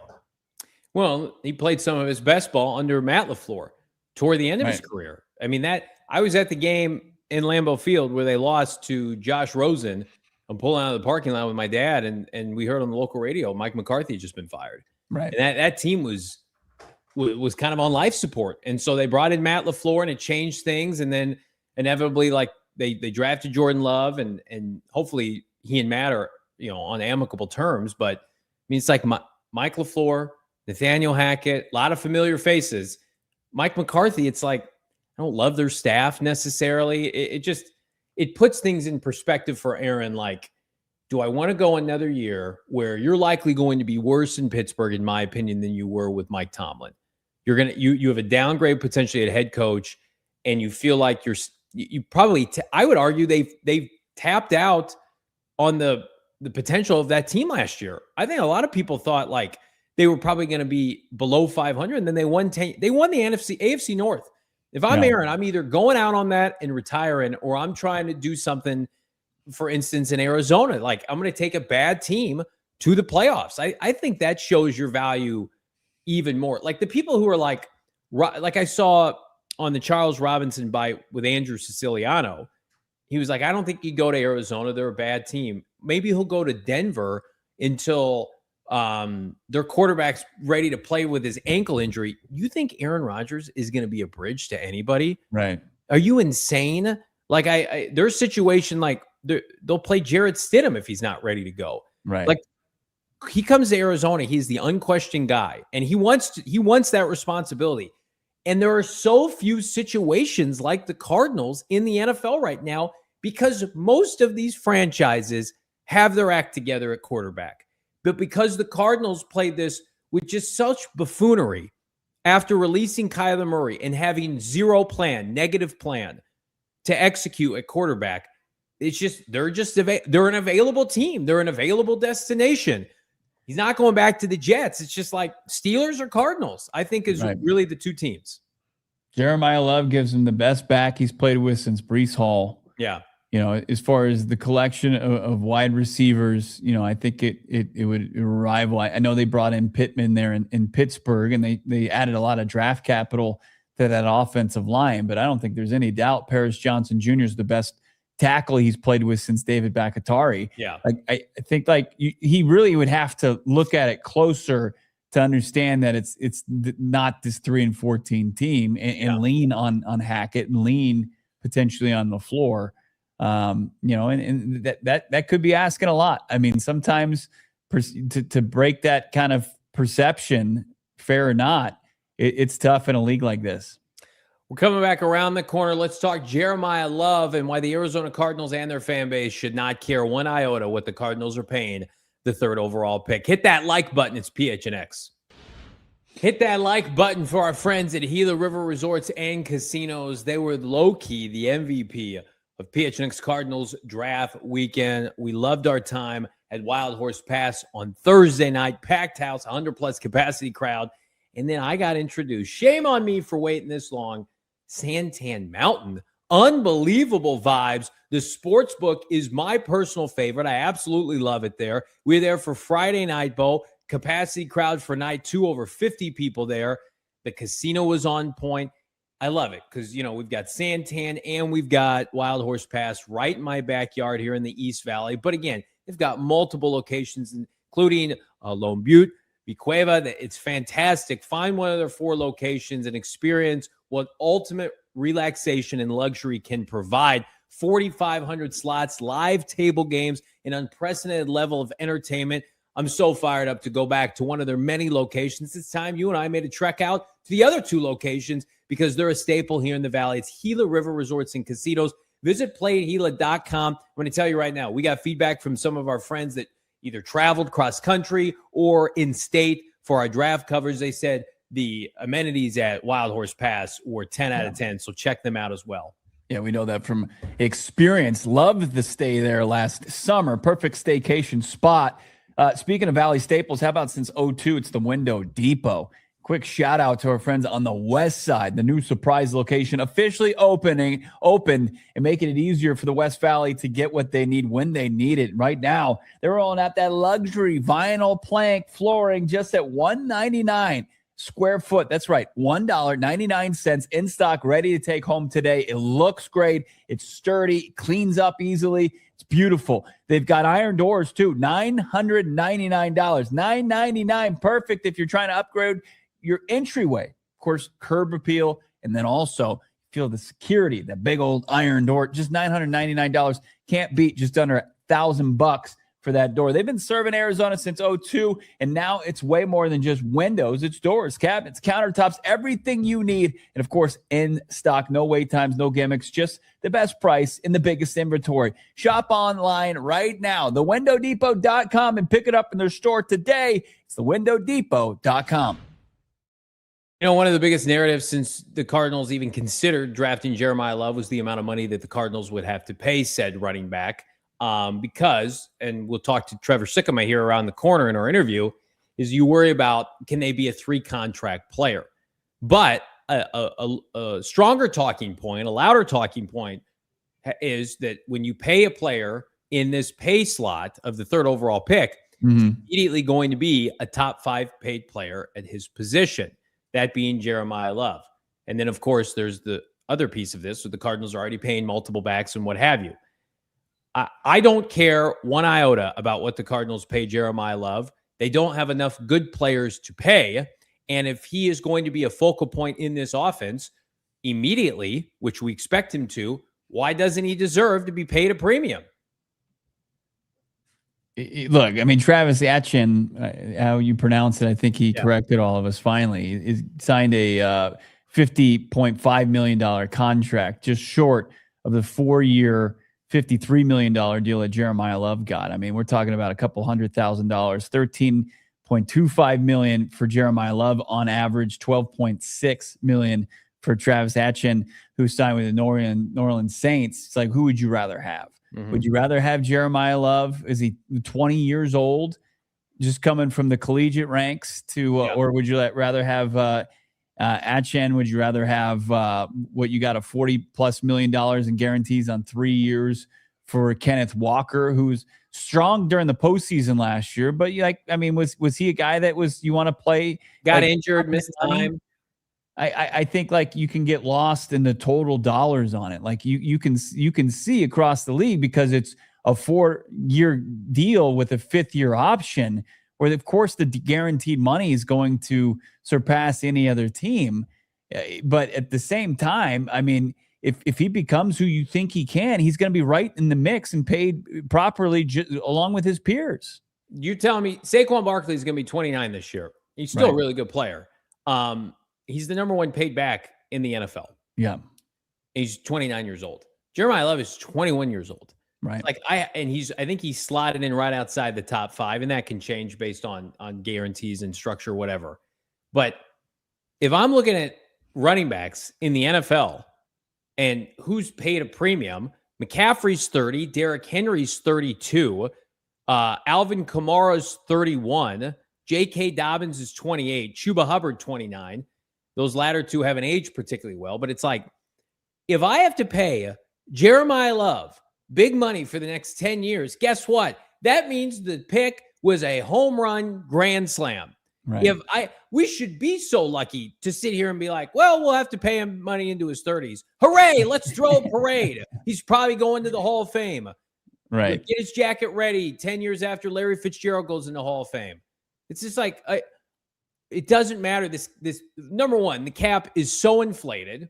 Well, he played some of his best ball under Matt LaFleur toward the end of his career. I mean, I was at the game in Lambeau Field where they lost to Josh Rosen. I'm pulling out of the parking lot with my dad, and we heard on the local radio Mike McCarthy had just been fired. Right. And that team was kind of on life support. And so they brought in Matt LaFleur, and it changed things. And then inevitably, like they drafted Jordan Love, and hopefully he and Matt are, on amicable terms. But I mean, it's like Mike LaFleur, Nathaniel Hackett, a lot of familiar faces. Mike McCarthy, it's like, I don't love their staff necessarily. It puts things in perspective for Aaron. Like, do I want to go another year where you're likely going to be worse in Pittsburgh, in my opinion, than you were with Mike Tomlin? You have a downgrade potentially at head coach, and you feel like you probably I would argue they've tapped out on the potential of that team last year. I think a lot of people thought like they were probably going to be below 500, and then they won the AFC North. If I'm Aaron, I'm either going out on that and retiring, or I'm trying to do something, for instance, in Arizona. Like, I'm going to take a bad team to the playoffs. I think that shows your value even more. Like the people who are like I saw on the Charles Robinson bite with Andrew Siciliano, he was like, I don't think you go to Arizona. They're a bad team. Maybe he'll go to Denver until their quarterback's ready to play with his ankle injury. You think Aaron Rodgers is going to be a bridge to anybody? Right. Are you insane? Like there's a situation like they'll play Jarrett Stidham if he's not ready to go. Right. Like he comes to Arizona, he's the unquestioned guy, and he wants that responsibility. And there are so few situations like the Cardinals in the NFL right now, because most of these franchises have their act together at quarterback. But because the Cardinals played this with just such buffoonery after releasing Kyler Murray and having negative plan to execute at quarterback, it's just they're an available team. They're an available destination. He's not going back to the Jets. It's just like Steelers or Cardinals, I think, is really the two teams. Jeremiyah Love gives him the best back he's played with since Breece Hall. Yeah. As far as the collection of wide receivers, I think it would rival. I know they brought in Pittman there in Pittsburgh, and they added a lot of draft capital to that offensive line, but I don't think there's any doubt Paris Johnson Jr. is the best tackle he's played with since David Bakatari. Yeah. Like, I think he really would have to look at it closer to understand that it's not this 3-14 team and lean on Hackett and lean potentially on LaFleur. And that could be asking a lot. I mean, sometimes to break that kind of perception, fair or not, it's tough in a league like this. We're coming back around the corner. Let's talk Jeremiyah Love and why the Arizona Cardinals and their fan base should not care one iota what the Cardinals are paying the third overall pick. Hit that like button. It's PHNX. Hit that like button for our friends at Gila River Resorts and Casinos. They were low-key the MVP of PHNX Cardinals draft weekend. We loved our time at Wild Horse Pass on Thursday night. Packed house, 100-plus capacity crowd. And then I got introduced. Shame on me for waiting this long. Santan Mountain. Unbelievable vibes. The sports book is my personal favorite. I absolutely love it there. We're there for Friday Night Bowl. Capacity crowd for night 2, over 50 people there. The casino was on point. I love it because, we've got Santan and we've got Wild Horse Pass right in my backyard here in the East Valley. But again, they've got multiple locations, including Lone Butte, Vicueva. It's fantastic. Find one of their 4 locations and experience what ultimate relaxation and luxury can provide. 4,500 slots, live table games, an unprecedented level of entertainment. I'm so fired up to go back to one of their many locations. It's time you and I made a trek out to the other 2 locations because they're a staple here in the Valley. It's Gila River Resorts and Casinos. Visit playatgila.com. I'm going to tell you right now, we got feedback from some of our friends that either traveled cross country or in state for our draft coverage. They said the amenities at Wild Horse Pass were 10 out of 10. So check them out as well. Yeah, we know that from experience. Loved the stay there last summer. Perfect staycation spot. Speaking of Valley staples, how about since 2002, it's the Window Depot. Quick shout out to our friends on the west side. The new surprise location officially opened and making it easier for the West Valley to get what they need when they need it. Right now, they're rolling out that luxury vinyl plank flooring just at $199 square foot. That's right, $1.99 in stock, ready to take home today. It looks great. It's sturdy, cleans up easily. It's beautiful. They've got iron doors too, $999. $999, perfect if you're trying to upgrade your entryway. Of course, curb appeal, and then also feel the security, the big old iron door. Just $999. Can't beat just under $1,000 for that door. They've been serving Arizona since 2002, and now it's way more than just windows. It's doors, cabinets, countertops, everything you need. And of course, in stock, no wait times, no gimmicks, just the best price in the biggest inventory. Shop online right now, thewindowdepot.com, and pick it up in their store today. It's thewindowdepot.com. One of the biggest narratives since the Cardinals even considered drafting Jeremiyah Love was the amount of money that the Cardinals would have to pay said running back. Because, and we'll talk to Trevor Sikkema here around the corner in our interview, is you worry about, can they be a 3-contract player? But a stronger talking point, a louder talking point is that when you pay a player in this pay slot of the 3rd overall pick, it's immediately going to be a top 5 paid player at his position, that being Jeremiyah Love. And then, of course, there's the other piece of this, where the Cardinals are already paying multiple backs and what have you. I don't care one iota about what the Cardinals pay Jeremiyah Love. They don't have enough good players to pay. And if he is going to be a focal point in this offense immediately, which we expect him to, why doesn't he deserve to be paid a premium? Look, I mean, Travis Atchin, how you pronounce it, I think he corrected all of us finally. He signed a $50.5 million contract, just short of the 4-year, $53 million deal that Jeremiyah Love got. I mean, we're talking about a couple $100,000, $13.25 million for Jeremiyah Love on average, $12.6 million for Travis Atchin, who signed with the New Orleans Saints. It's like, who would you rather have? Would you rather have Jeremiyah Love? Is he 20 years old, just coming from the collegiate ranks to, or would you rather have Atchin? Would you rather have what you got, a $40+ million in guarantees on 3 years for Kenneth Walker, who's strong during the postseason last year, but was he a guy that you want to play? Got injured, missed time. I think you can get lost in the total dollars on it. You can see across the league, because it's a 4-year deal with a 5th-year option, where of course the guaranteed money is going to surpass any other team. But at the same time, I mean, if he becomes who you think he can, he's going to be right in the mix and paid properly along with his peers. You tell me Saquon Barkley is going to be 29 this year. He's still a really good player. He's the number 1 paid back in the NFL. Yeah. He's 29 years old. Jeremiyah Love is 21 years old. Right. I think he's slotted in right outside the top 5, and that can change based on guarantees and structure, whatever. But if I'm looking at running backs in the NFL and who's paid a premium, McCaffrey's 30, Derrick Henry's 32, Alvin Kamara's 31, J.K. Dobbins is 28. Chuba Hubbard, 29. Those latter two haven't aged particularly well. But it's like, if I have to pay Jeremiyah Love big money for the next 10 years, guess what? That means the pick was a home run grand slam. Right. We should be so lucky to sit here and be like, well, we'll have to pay him money into his 30s. Hooray, let's throw a parade. He's probably going to the Hall of Fame. Right. Get his jacket ready 10 years after Larry Fitzgerald goes in the Hall of Fame. It's just like, it doesn't matter. This number one, the cap is so inflated.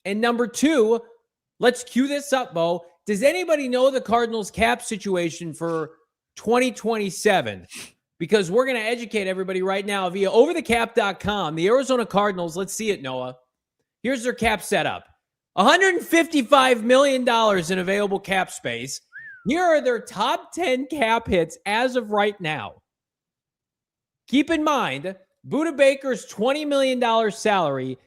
And number two, let's cue this up, Bo. Does anybody know the Cardinals cap situation for 2027? Because we're going to educate everybody right now via overthecap.com. The Arizona Cardinals, let's see it, Noah. Here's their cap setup. $155 million in available cap space. Here are their top 10 cap hits as of right now. Keep in mind, Budda Baker's $20 million salary,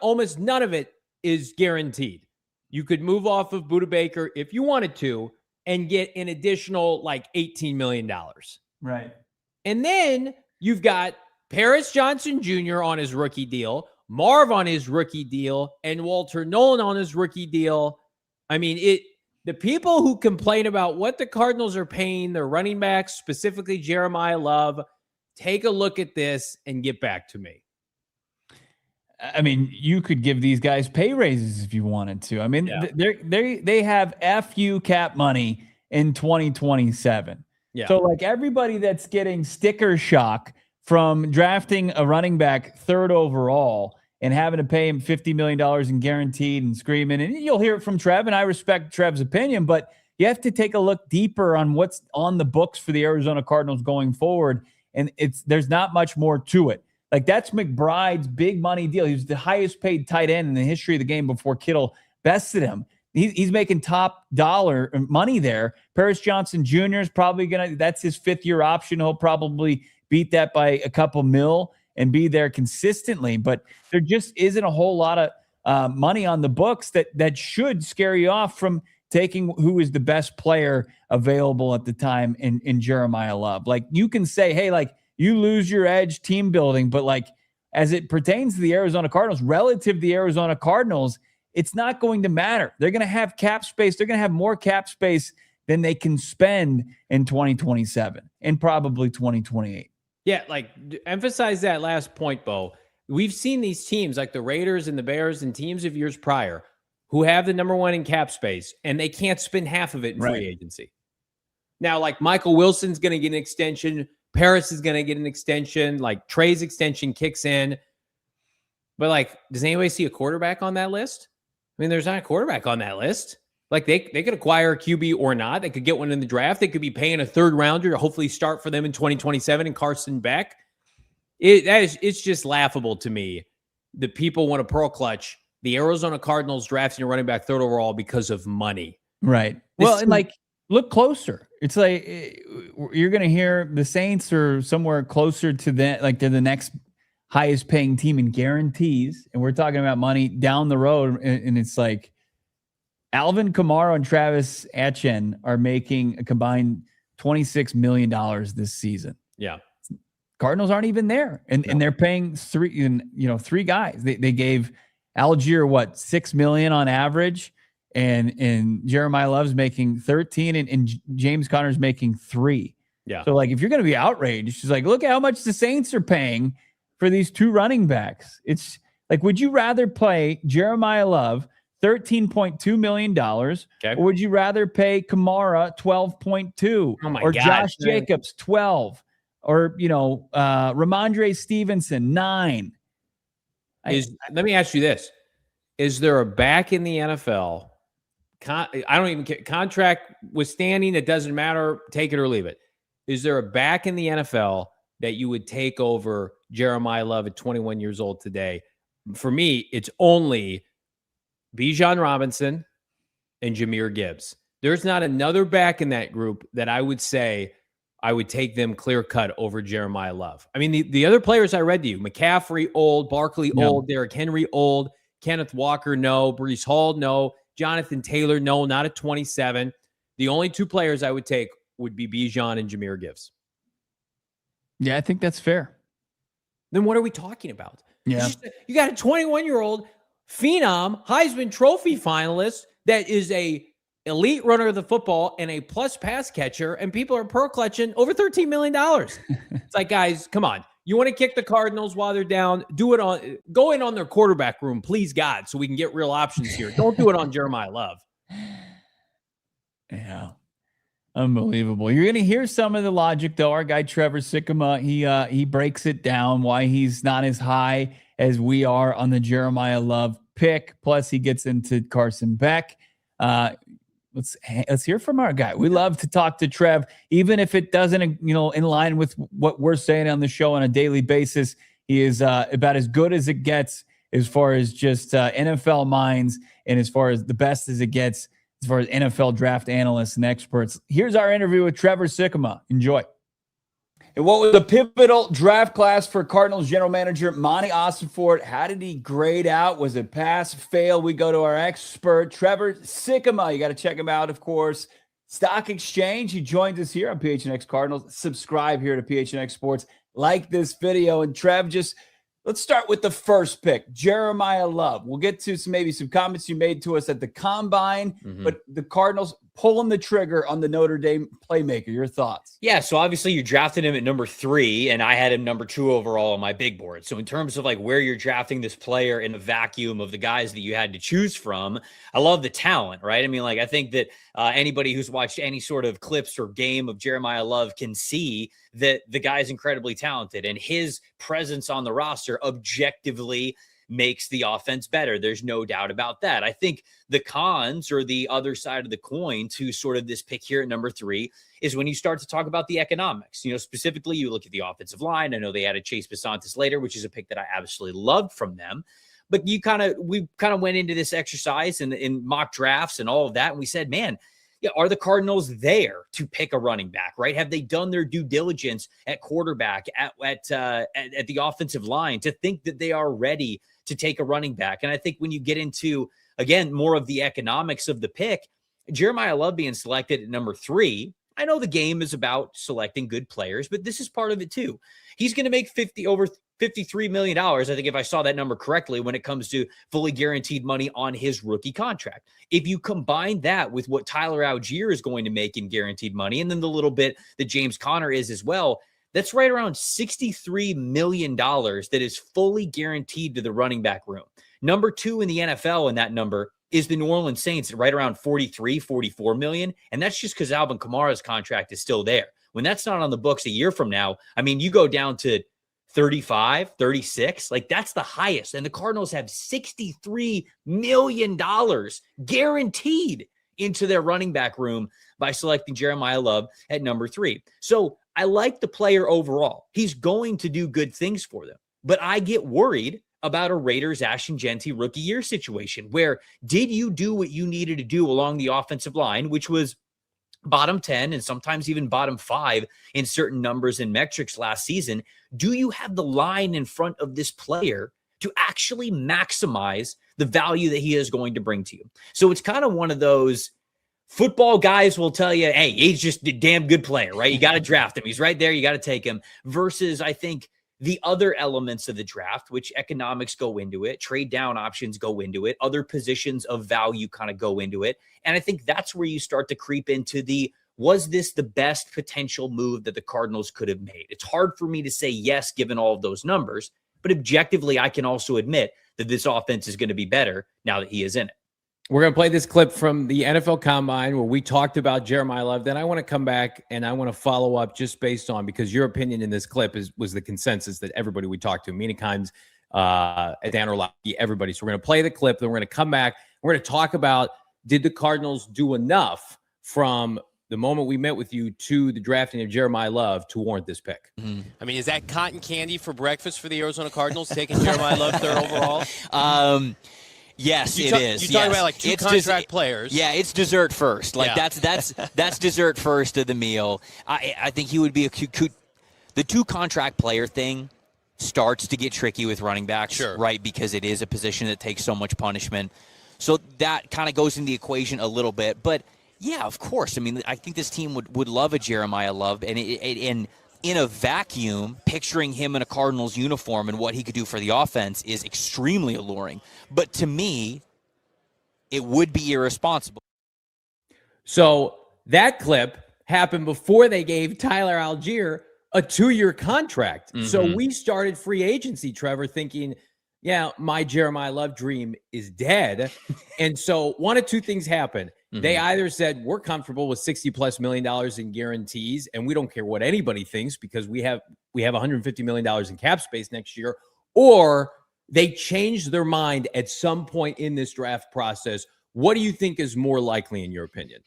almost none of it is guaranteed. You could move off of Budda Baker if you wanted to and get an additional like $18 million. Right. And then you've got Paris Johnson Jr. on his rookie deal, Marv on his rookie deal, and Walter Nolan on his rookie deal. I mean, the people who complain about what the Cardinals are paying their running backs, specifically Jeremiyah Love, take a look at this and get back to me. I mean, you could give these guys pay raises if you wanted to. I mean, they have FU cap money in 2027. Yeah. So like everybody that's getting sticker shock from drafting a running back third overall and having to pay him $50 million in guaranteed and screaming, and you'll hear it from Trev, and I respect Trev's opinion, but you have to take a look deeper on what's on the books for the Arizona Cardinals going forward. And there's not much more to it. Like that's McBride's big money deal. He was the highest paid tight end in the history of the game before Kittle bested him. He's making top dollar money there. Paris Johnson Jr. is probably that's his 5th-year option. He'll probably beat that by a couple mil and be there consistently. But there just isn't a whole lot of money on the books that should scare you off from taking who is the best player available at the time in Jeremiyah Love. Like you can say, hey, like you lose your edge team building, but like as it pertains to the Arizona Cardinals, relative to the Arizona Cardinals, it's not going to matter. They're going to have cap space. They're going to have more cap space than they can spend in 2027 and probably 2028. Yeah, like emphasize that last point, Bo. We've seen these teams like the Raiders and the Bears and teams of years prior who have the number one in cap space, and they can't spend half of it in free agency. Now, like Michael Wilson's going to get an extension. Paris is going to get an extension. Like Trey's extension kicks in. But like, does anybody see a quarterback on that list? I mean, there's not a quarterback on that list. Like they could acquire a QB or not. They could get one in the draft. They could be paying a third rounder to hopefully start for them in 2027 and Carson Beck. It's just laughable to me that people want to pearl clutch the Arizona Cardinals drafting a running back third overall because of money. Right. Well, and like look closer. It's like you're going to hear the Saints are somewhere closer to that, like they're the next highest paying team in guarantees. And we're talking about money down the road. And it's like Alvin Kamara and Travis Etienne are making a combined $26 million this season. Yeah. Cardinals aren't even there. And they're paying three guys. They gave Algier, $6 million on average. And Jeremiyah Love's making 13 and James Conner's making 3. Yeah. So like, if you're going to be outraged, she's like, look at how much the Saints are paying for these 2 running backs. It's like, would you rather play Jeremiyah Love $13.2 million, or would you rather pay Kamara $12.2, or God, Josh Jacobs 12, or Ramondre Stevenson 9? Let me ask you this: is there a back in the NFL? I don't even care. Contract withstanding, it doesn't matter. Take it or leave it. Is there a back in the NFL that you would take over Jeremiyah Love at 21 years old today? For me, it's only Bijan Robinson and Jahmyr Gibbs. There's not another back in that group that I would say I would take them clear cut over Jeremiyah Love. I mean, the other players I read to you, McCaffrey, old, Barkley, old, Derrick Henry, old, Kenneth Walker, no, Breece Hall, no, Jonathan Taylor, no, not at 27. The only 2 players I would take would be Bijan and Jahmyr Gibbs. Yeah, I think that's fair. Then what are we talking about? Yeah. You got a 21-year-old phenom Heisman Trophy finalist that is a elite runner of the football and a plus pass catcher, and people are pearl clutching over $13 million. It's like, guys, come on. You want to kick the Cardinals while they're down? Go in on their quarterback room, please God, so we can get real options here. Don't do it on Jeremiyah Love. Yeah. Unbelievable. You're going to hear some of the logic, though. Our guy, Trevor Sikkema, he breaks it down why he's not as high as we are on the Jeremiyah Love pick. Plus, he gets into Carson Beck. Let's hear from our guy. We love to talk to Trev, even if it doesn't, in line with what we're saying on the show on a daily basis. He is about as good as it gets as far as just NFL minds, and as far as the best as it gets as far as NFL draft analysts and experts. Here's our interview with Trevor Sikkema. Enjoy. And what was the pivotal draft class for Cardinals general manager Monti Ossenfort? How did he grade out? Was it pass, fail? We go to our expert, Trevor Sikkema. You got to check him out, of course. Stock Exchange. He joins us here on PHNX Cardinals. Subscribe here to PHNX Sports. Like this video. And Trev, let's start with the first pick, Jeremiyah Love. We'll get to some comments you made to us at the Combine, but the Cardinals pulling the trigger on the Notre Dame playmaker. Your thoughts? Yeah, so obviously you drafted him at number 3, and I had him number 2 overall on my big board. So in terms of like where you're drafting this player in a vacuum of the guys that you had to choose from, I love the talent, right? I mean, like I think that anybody who's watched any sort of clips or game of Jeremiyah Love can see that the guy's incredibly talented, and his presence on the roster objectively makes the offense better. There's no doubt about that. I think the cons, or the other side of the coin to sort of this pick here at number 3, is when you start to talk about the economics. Specifically, you look at the offensive line. I know they added Chase Bisontis later, which is a pick that I absolutely loved from them. But we kind of went into this exercise in mock drafts and all of that, and we said, man, yeah, are the Cardinals there to pick a running back, right? Have they done their due diligence at quarterback, at the offensive line, to think that they are ready to take a running back? And I think when you get into, again, more of the economics of the pick, Jeremiyah Love being selected at number 3, I know the game is about selecting good players, but this is part of it too. He's going to make over $53 million, I think, if I saw that number correctly, when it comes to fully guaranteed money on his rookie contract. If you combine that with what Tyler Algier is going to make in guaranteed money, and then the little bit that James Conner is as well, that's right around $63 million that is fully guaranteed to the running back room. Number 2 in the NFL in that number is the New Orleans Saints at right around $44 million. And that's just because Alvin Kamara's contract is still there. When that's not on the books a year from now, I mean, you go down to 35, 36, like that's the highest. And the Cardinals have $63 million guaranteed into their running back room by selecting Jeremiyah Love at number 3. So I like the player overall. He's going to do good things for them. But I get worried about a Raiders Ashton Genty rookie year situation, where did you do what you needed to do along the offensive line, which was bottom 10 and sometimes even bottom 5 in certain numbers and metrics last season? Do you have the line in front of this player to actually maximize the value that he is going to bring to you? So it's kind of one of those, football guys will tell you, hey, he's just a damn good player, right? You got to draft him. He's right there. You got to take him. Versus, I think, the other elements of the draft, which economics go into it, trade down options go into it, other positions of value kind of go into it. And I think that's where you start to creep into was this the best potential move that the Cardinals could have made? It's hard for me to say yes, given all of those numbers, but objectively, I can also admit that this offense is going to be better now that he is in it. We're going to play this clip from the NFL Combine where we talked about Jeremiyah Love. Then I want to come back and I want to follow up just based on, because your opinion in this clip was the consensus that everybody we talked to, Mina Kimes, Dan Orlovsky, everybody. So we're going to play the clip. Then we're going to come back. We're going to talk about, did the Cardinals do enough from the moment we met with you to the drafting of Jeremiyah Love to warrant this pick? I mean, is that cotton candy for breakfast for the Arizona Cardinals, taking Jeremiyah Love 3rd overall? Yes, it is. You talk about like 2 contract players. Yeah, it's dessert first. Like that's dessert first of the meal. I think he would be the 2 contract player thing starts to get tricky with running backs, sure, right? Because it is a position that takes so much punishment. So that kind of goes in the equation a little bit. But yeah, of course. I mean, I think this team would love a Jeremiyah Love, and in a vacuum, picturing him in a Cardinals uniform and what he could do for the offense is extremely alluring. But to me, it would be irresponsible. So that clip happened before they gave Tyler Algier a 2-year contract. So we started free agency, Trevor, thinking, yeah, my Jeremiyah Love dream is dead. And so one of two things happened. They either said, we're comfortable with $60+ million in guarantees, and we don't care what anybody thinks because we have $150 million in cap space next year, or they changed their mind at some point in this draft process. What do you think is more likely in your opinion?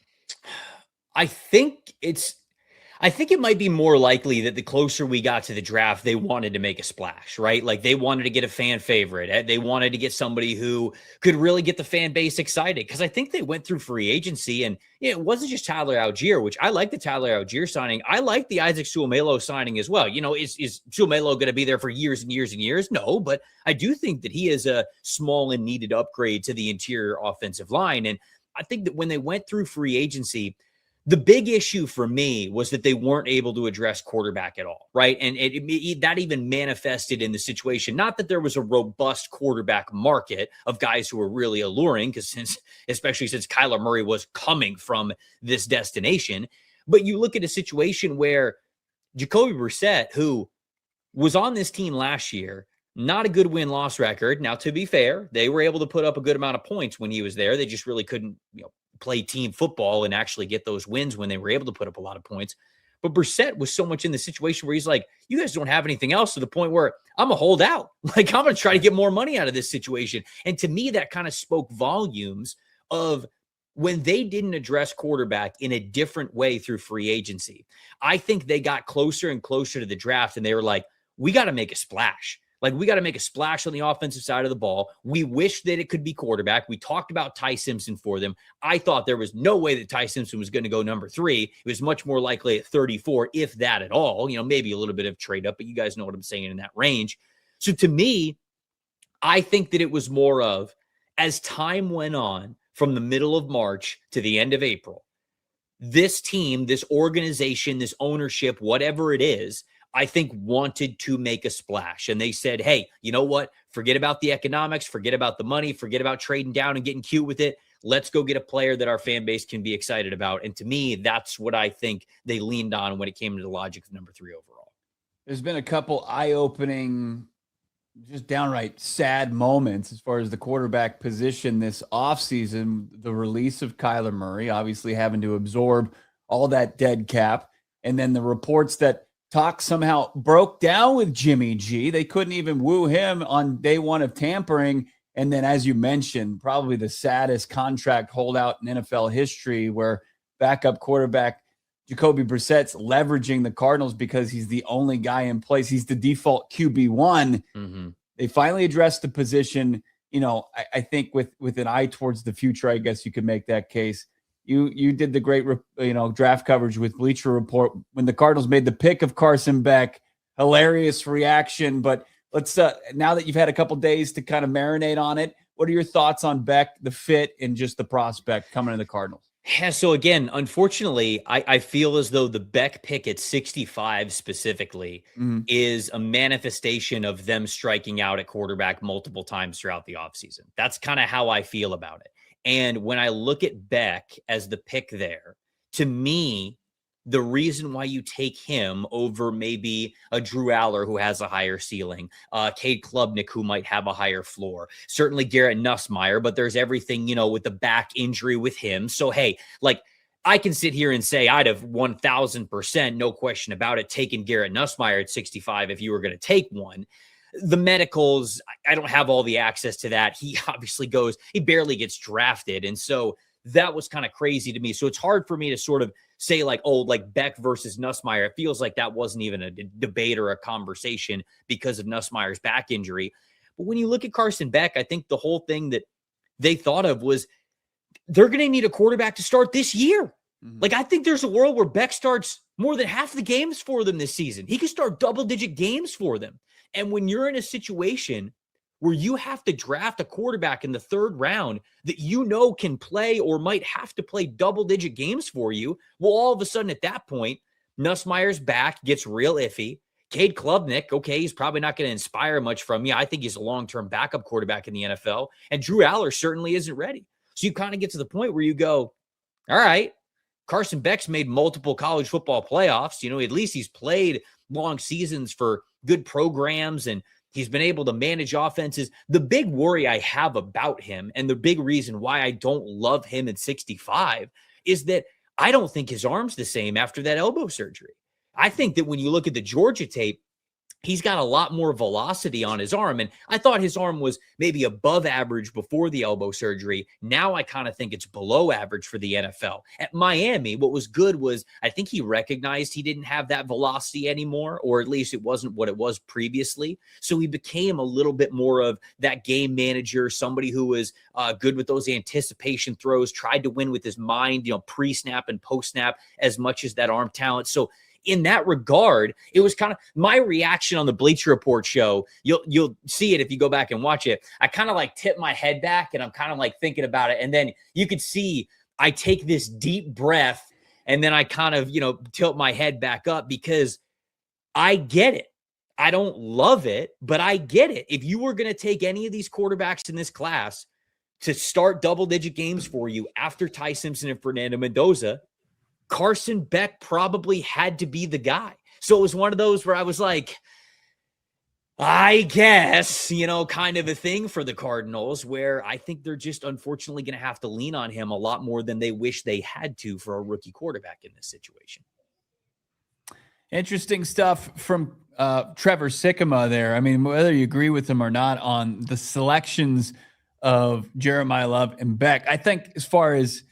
I think it might be more likely that the closer we got to the draft, they wanted to make a splash, right? Like they wanted to get a fan favorite. They wanted to get somebody who could really get the fan base excited. Because I think they went through free agency, and it wasn't just Tyler Algier, which I like the Tyler Algier signing. I like the Isaac Suomelo signing as well. Is Suomelo going to be there for years and years and years? No, but I do think that he is a small and needed upgrade to the interior offensive line. And I think that when they went through free agency, the big issue for me was that they weren't able to address quarterback at all, right? And that even manifested in the situation. Not that there was a robust quarterback market of guys who were really alluring, especially since Kyler Murray was coming from this destination. But you look at a situation where Jacoby Brissett, who was on this team last year, not a good win-loss record. Now, to be fair, they were able to put up a good amount of points when he was there. They just really couldn't, play team football and actually get those wins when they were able to put up a lot of points. But Brissett was so much in the situation where he's like, you guys don't have anything else, to the point where I'm a holdout. Like, I'm going to try to get more money out of this situation. And to me, that kind of spoke volumes of when they didn't address quarterback in a different way through free agency. I think they got closer and closer to the draft, and they were like, we got to make a splash. Like, we got to make a splash on the offensive side of the ball. We wish that it could be quarterback. We talked about Ty Simpson for them. I thought there was no way that Ty Simpson was going to go number 3. It was much more likely at 34, if that at all. Maybe a little bit of trade up, but you guys know what I'm saying in that range. So to me, I think that it was more of, as time went on from the middle of March to the end of April, this team, this organization, this ownership, whatever it is, I think wanted to make a splash. And they said, hey, you know what? Forget about the economics, forget about the money, forget about trading down and getting cute with it. Let's go get a player that our fan base can be excited about. And to me, that's what I think they leaned on when it came to the logic of number 3 overall. There's been a couple eye-opening, just downright sad moments as far as the quarterback position this offseason. The release of Kyler Murray, obviously having to absorb all that dead cap. And then the reports that talk somehow broke down with Jimmy G. They couldn't even woo him on day one of tampering. And then, as you mentioned, probably the saddest contract holdout in NFL history, where backup quarterback Jacoby Brissett's leveraging the Cardinals because he's the only guy in place. He's the default QB1. They finally addressed the position. I think with an eye towards the future, I guess you could make that case. You did the great, draft coverage with Bleacher Report when the Cardinals made the pick of Carson Beck. Hilarious reaction. But let's now that you've had a couple days to kind of marinate on it, what are your thoughts on Beck, the fit, and just the prospect coming to the Cardinals? Yeah, so again, unfortunately, I feel as though the Beck pick at 65 specifically is a manifestation of them striking out at quarterback multiple times throughout the offseason. That's kind of how I feel about it. And when I look at Beck as the pick there, to me, the reason why you take him over maybe a Drew Aller who has a higher ceiling, Cade Klubnik who might have a higher floor, certainly Garrett Nussmeier, but there's everything, with the back injury with him. So, hey, I can sit here and say I'd have 1,000%, no question about it, taken Garrett Nussmeier at 65 if you were going to take one. The medicals, I don't have all the access to that. He obviously he barely gets drafted. And so that was kind of crazy to me. So it's hard for me to sort of say Beck versus Nussmeier. It feels like that wasn't even a debate or a conversation because of Nussmeier's back injury. But when you look at Carson Beck, I think the whole thing that they thought of was they're going to need a quarterback to start this year. I think there's a world where Beck starts more than half the games for them this season. He could start double-digit games for them. And when you're in a situation where you have to draft a quarterback in the 3rd round that can play or might have to play double-digit games for you, well, all of a sudden at that point, Nussmeier's back, gets real iffy. Cade Klubnik, okay, he's probably not going to inspire much from me. I think he's a long-term backup quarterback in the NFL. And Drew Aller certainly isn't ready. So you kind of get to the point where you go, all right, Carson Beck's made multiple college football playoffs. At least he's played long seasons for good programs, and he's been able to manage offenses. The big worry I have about him, and the big reason why I don't love him at 65, is that I don't think his arm's the same after that elbow surgery. I think that when you look at the Georgia tape, he's got a lot more velocity on his arm. And I thought his arm was maybe above average before the elbow surgery. Now I kind of think it's below average for the NFL. At Miami, what was good was I think he recognized he didn't have that velocity anymore, or at least it wasn't what it was previously. So he became a little bit more of that game manager, somebody who was good with those anticipation throws, tried to win with his mind, pre-snap and post-snap as much as that arm talent. So in that regard, it was kind of my reaction on the Bleacher Report show. You'll see it if you go back and watch it. I kind of like tip my head back and I'm kind of like thinking about it. And then you could see I take this deep breath and then I kind of, tilt my head back up because I get it. I don't love it, but I get it. If you were going to take any of these quarterbacks in this class to start double-digit games for you after Ty Simpson and Fernando Mendoza, Carson Beck probably had to be the guy. So it was one of those where I was like, I guess, kind of a thing for the Cardinals, where I think they're just unfortunately going to have to lean on him a lot more than they wish they had to for a rookie quarterback in this situation. Interesting stuff from Trevor Sikkema there. I mean, whether you agree with him or not on the selections of Jeremiyah Love and Beck, I think as far as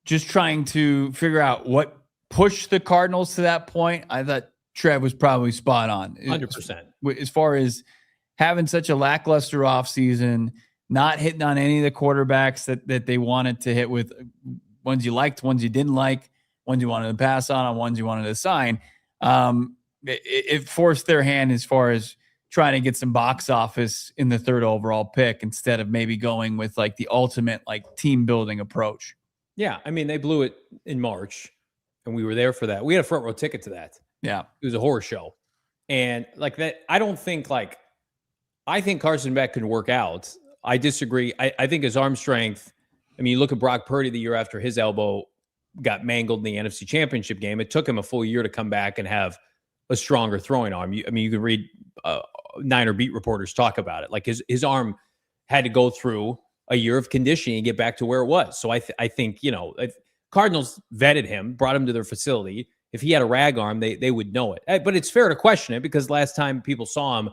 just trying to figure out what pushed the Cardinals to that point, I thought Trev was probably spot on. 100%. As far as having such a lackluster offseason, not hitting on any of the quarterbacks that they wanted to hit with, ones you liked, ones you didn't like, ones you wanted to pass on ones you wanted to sign. It forced their hand as far as trying to get some box office in the third overall pick instead of maybe going with like the ultimate like team building approach. Yeah, I mean, they blew it in March, and we were there for that. We had a front row ticket to that. Yeah. It was a horror show. And like that, I think Carson Beck can work out. I disagree. I think his arm strength, you look at Brock Purdy the year after his elbow got mangled in the NFC Championship game. It took him a full year to come back and have a stronger throwing arm. You can read Niner beat reporters talk about it. Like his arm had to go through a year of conditioning and get back to where it was. So I think, Cardinals vetted him, brought him to their facility. If he had a rag arm, they would know it. But it's fair to question it because last time people saw him,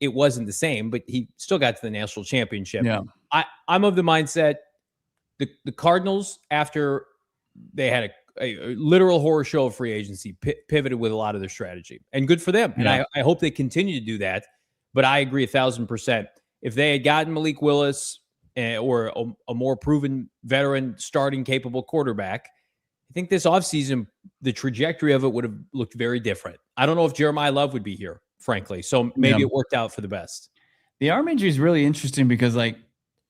it wasn't the same, but he still got to the national championship. Yeah. I'm of the mindset the Cardinals, after they had a literal horror show of free agency, pivoted with a lot of their strategy. And good for them. And I hope they continue to do that. But I agree 1,000%. If they had gotten Malik Willis, or a more proven veteran starting capable quarterback, I think this offseason, the trajectory of it would have looked very different. I don't know if Jeremiyah Love would be here, frankly. So maybe it worked out for the best. The arm injury is really interesting because, like,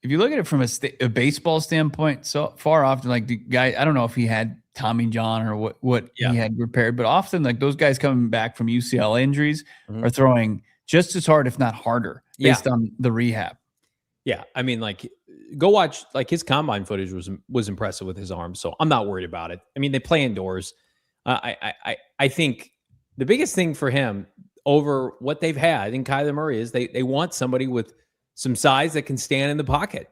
if you look at it from a baseball standpoint, so far often, like the guy, I don't know if he had Tommy John or what he had repaired, but often like those guys coming back from UCL injuries are throwing just as hard, if not harder, based on the rehab. Yeah, I mean, like, go watch, like, his combine footage was impressive with his arm, so I'm not worried about it. I mean, they play indoors. I think the biggest thing for him over what they've had in Kyler Murray is they want somebody with some size that can stand in the pocket.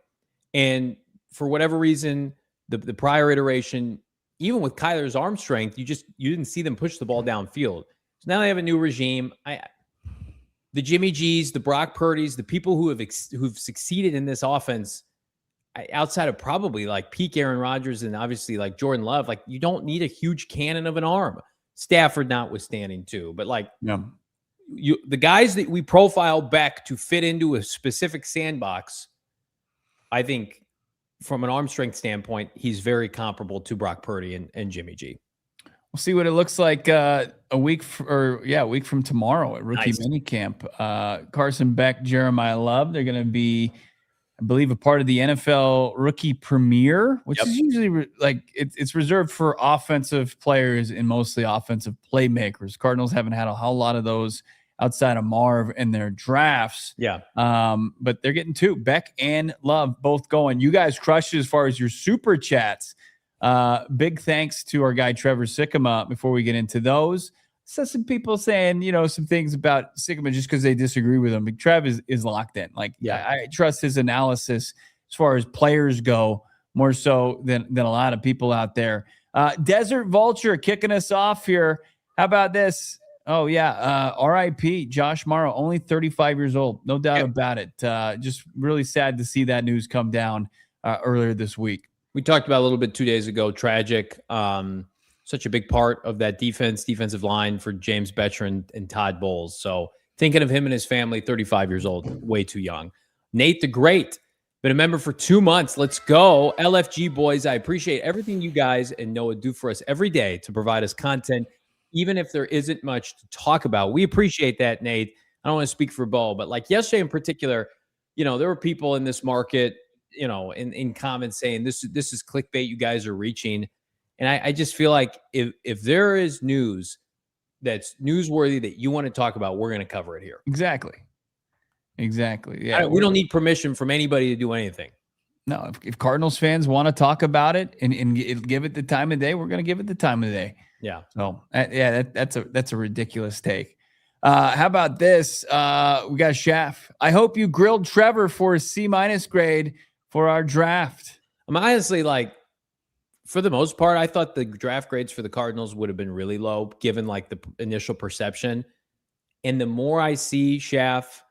And for whatever reason, the prior iteration, even with Kyler's arm strength, you didn't see them push the ball downfield. So now they have a new regime. The Jimmy G's, the Brock Purdy's, the people who've succeeded in this offense, outside of probably like peak Aaron Rodgers and obviously like Jordan Love, like you don't need a huge cannon of an arm. Stafford notwithstanding too, but like the guys that we profile back to fit into a specific sandbox, I think from an arm strength standpoint, he's very comparable to Brock Purdy and Jimmy G. We'll see what it looks like a week from tomorrow at rookie minicamp. Carson Beck, Jeremiyah Love, they're going to be I believe, a part of the NFL Rookie Premier, which Yep. is usually it's reserved for offensive players and mostly offensive playmakers. Cardinals haven't had a whole lot of those outside of Marv in their drafts. Yeah. But they're getting two. Beck and Love both going. You guys crushed it as far as your super chats. Big thanks to our guy Trevor Sikkema. Before we get into those, so some people saying, some things about Sikkema just because they disagree with him. But Trev is locked in. Like, Yeah. I trust his analysis as far as players go more so than a lot of people out there. Desert Vulture kicking us off here. How about this? Oh yeah. RIP Josh Morrow, only 35 years old. No doubt about it. Just really sad to see that news come down earlier this week. We talked about a little bit 2 days ago. Tragic. Such a big part of that defensive line for James Betcher and Todd Bowles. So thinking of him and his family, 35 years old, way too young. Nate the Great, been a member for 2 months. Let's go. LFG boys, I appreciate everything you guys and Noah do for us every day to provide us content, even if there isn't much to talk about. We appreciate that, Nate. I don't want to speak for Bo, but like yesterday in particular, there were people in this market, in comments saying this is clickbait you guys are reaching. And I just feel like if there is news that's newsworthy that you want to talk about, we're going to cover it here. Exactly. Yeah. We don't need permission from anybody to do anything. No, if Cardinals fans want to talk about it and give it the time of day, we're going to give it the time of day. Yeah. So that's a ridiculous take. How about this? We got Schaff. I hope you grilled Trevor for a C- grade for our draft. I'm honestly for the most part, I thought the draft grades for the Cardinals would have been really low, given the initial perception. And the more I see Schaff,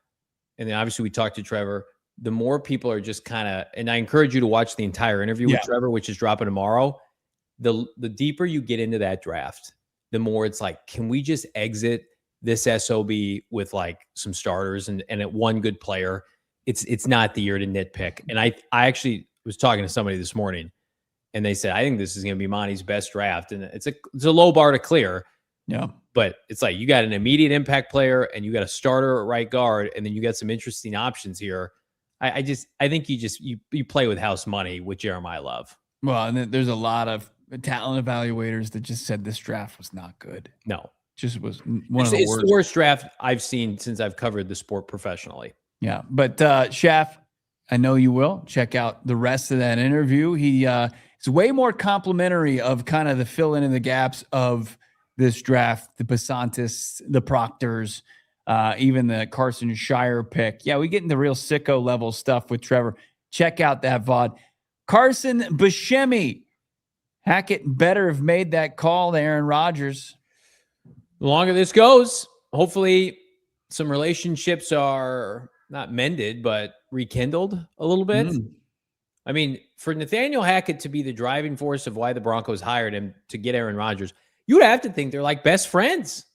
and then obviously we talked to Trevor, the more people are just kind of, and I encourage you to watch the entire interview with Trevor, which is dropping tomorrow. The deeper you get into that draft, the more it's can we just exit this SOB with some starters and one good player? It's not the year to nitpick. And I actually was talking to somebody this morning, and they said, I think this is going to be Monty's best draft. And it's a low bar to clear. Yeah. But it's you got an immediate impact player and you got a starter at right guard, and then you got some interesting options here. I think you play with house money with Jeremiyah Love. Well, and then there's a lot of talent evaluators that just said this draft was not good. No. Just was one of the worst. It's the worst draft I've seen since I've covered the sport professionally. Yeah. But Schaff, I know you will check out the rest of that interview. He is way more complimentary of kind of the fill in the gaps of this draft, the Basantis, the Proctors, even the Carson Shire pick. Yeah, we get into real sicko level stuff with Trevor. Check out that VOD. Carson Buscemi. Hackett better have made that call to Aaron Rodgers. The longer this goes, hopefully some relationships are not mended, but rekindled a little bit. I mean, for Nathaniel Hackett to be the driving force of why the Broncos hired him to get Aaron Rodgers, you would have to think they're best friends.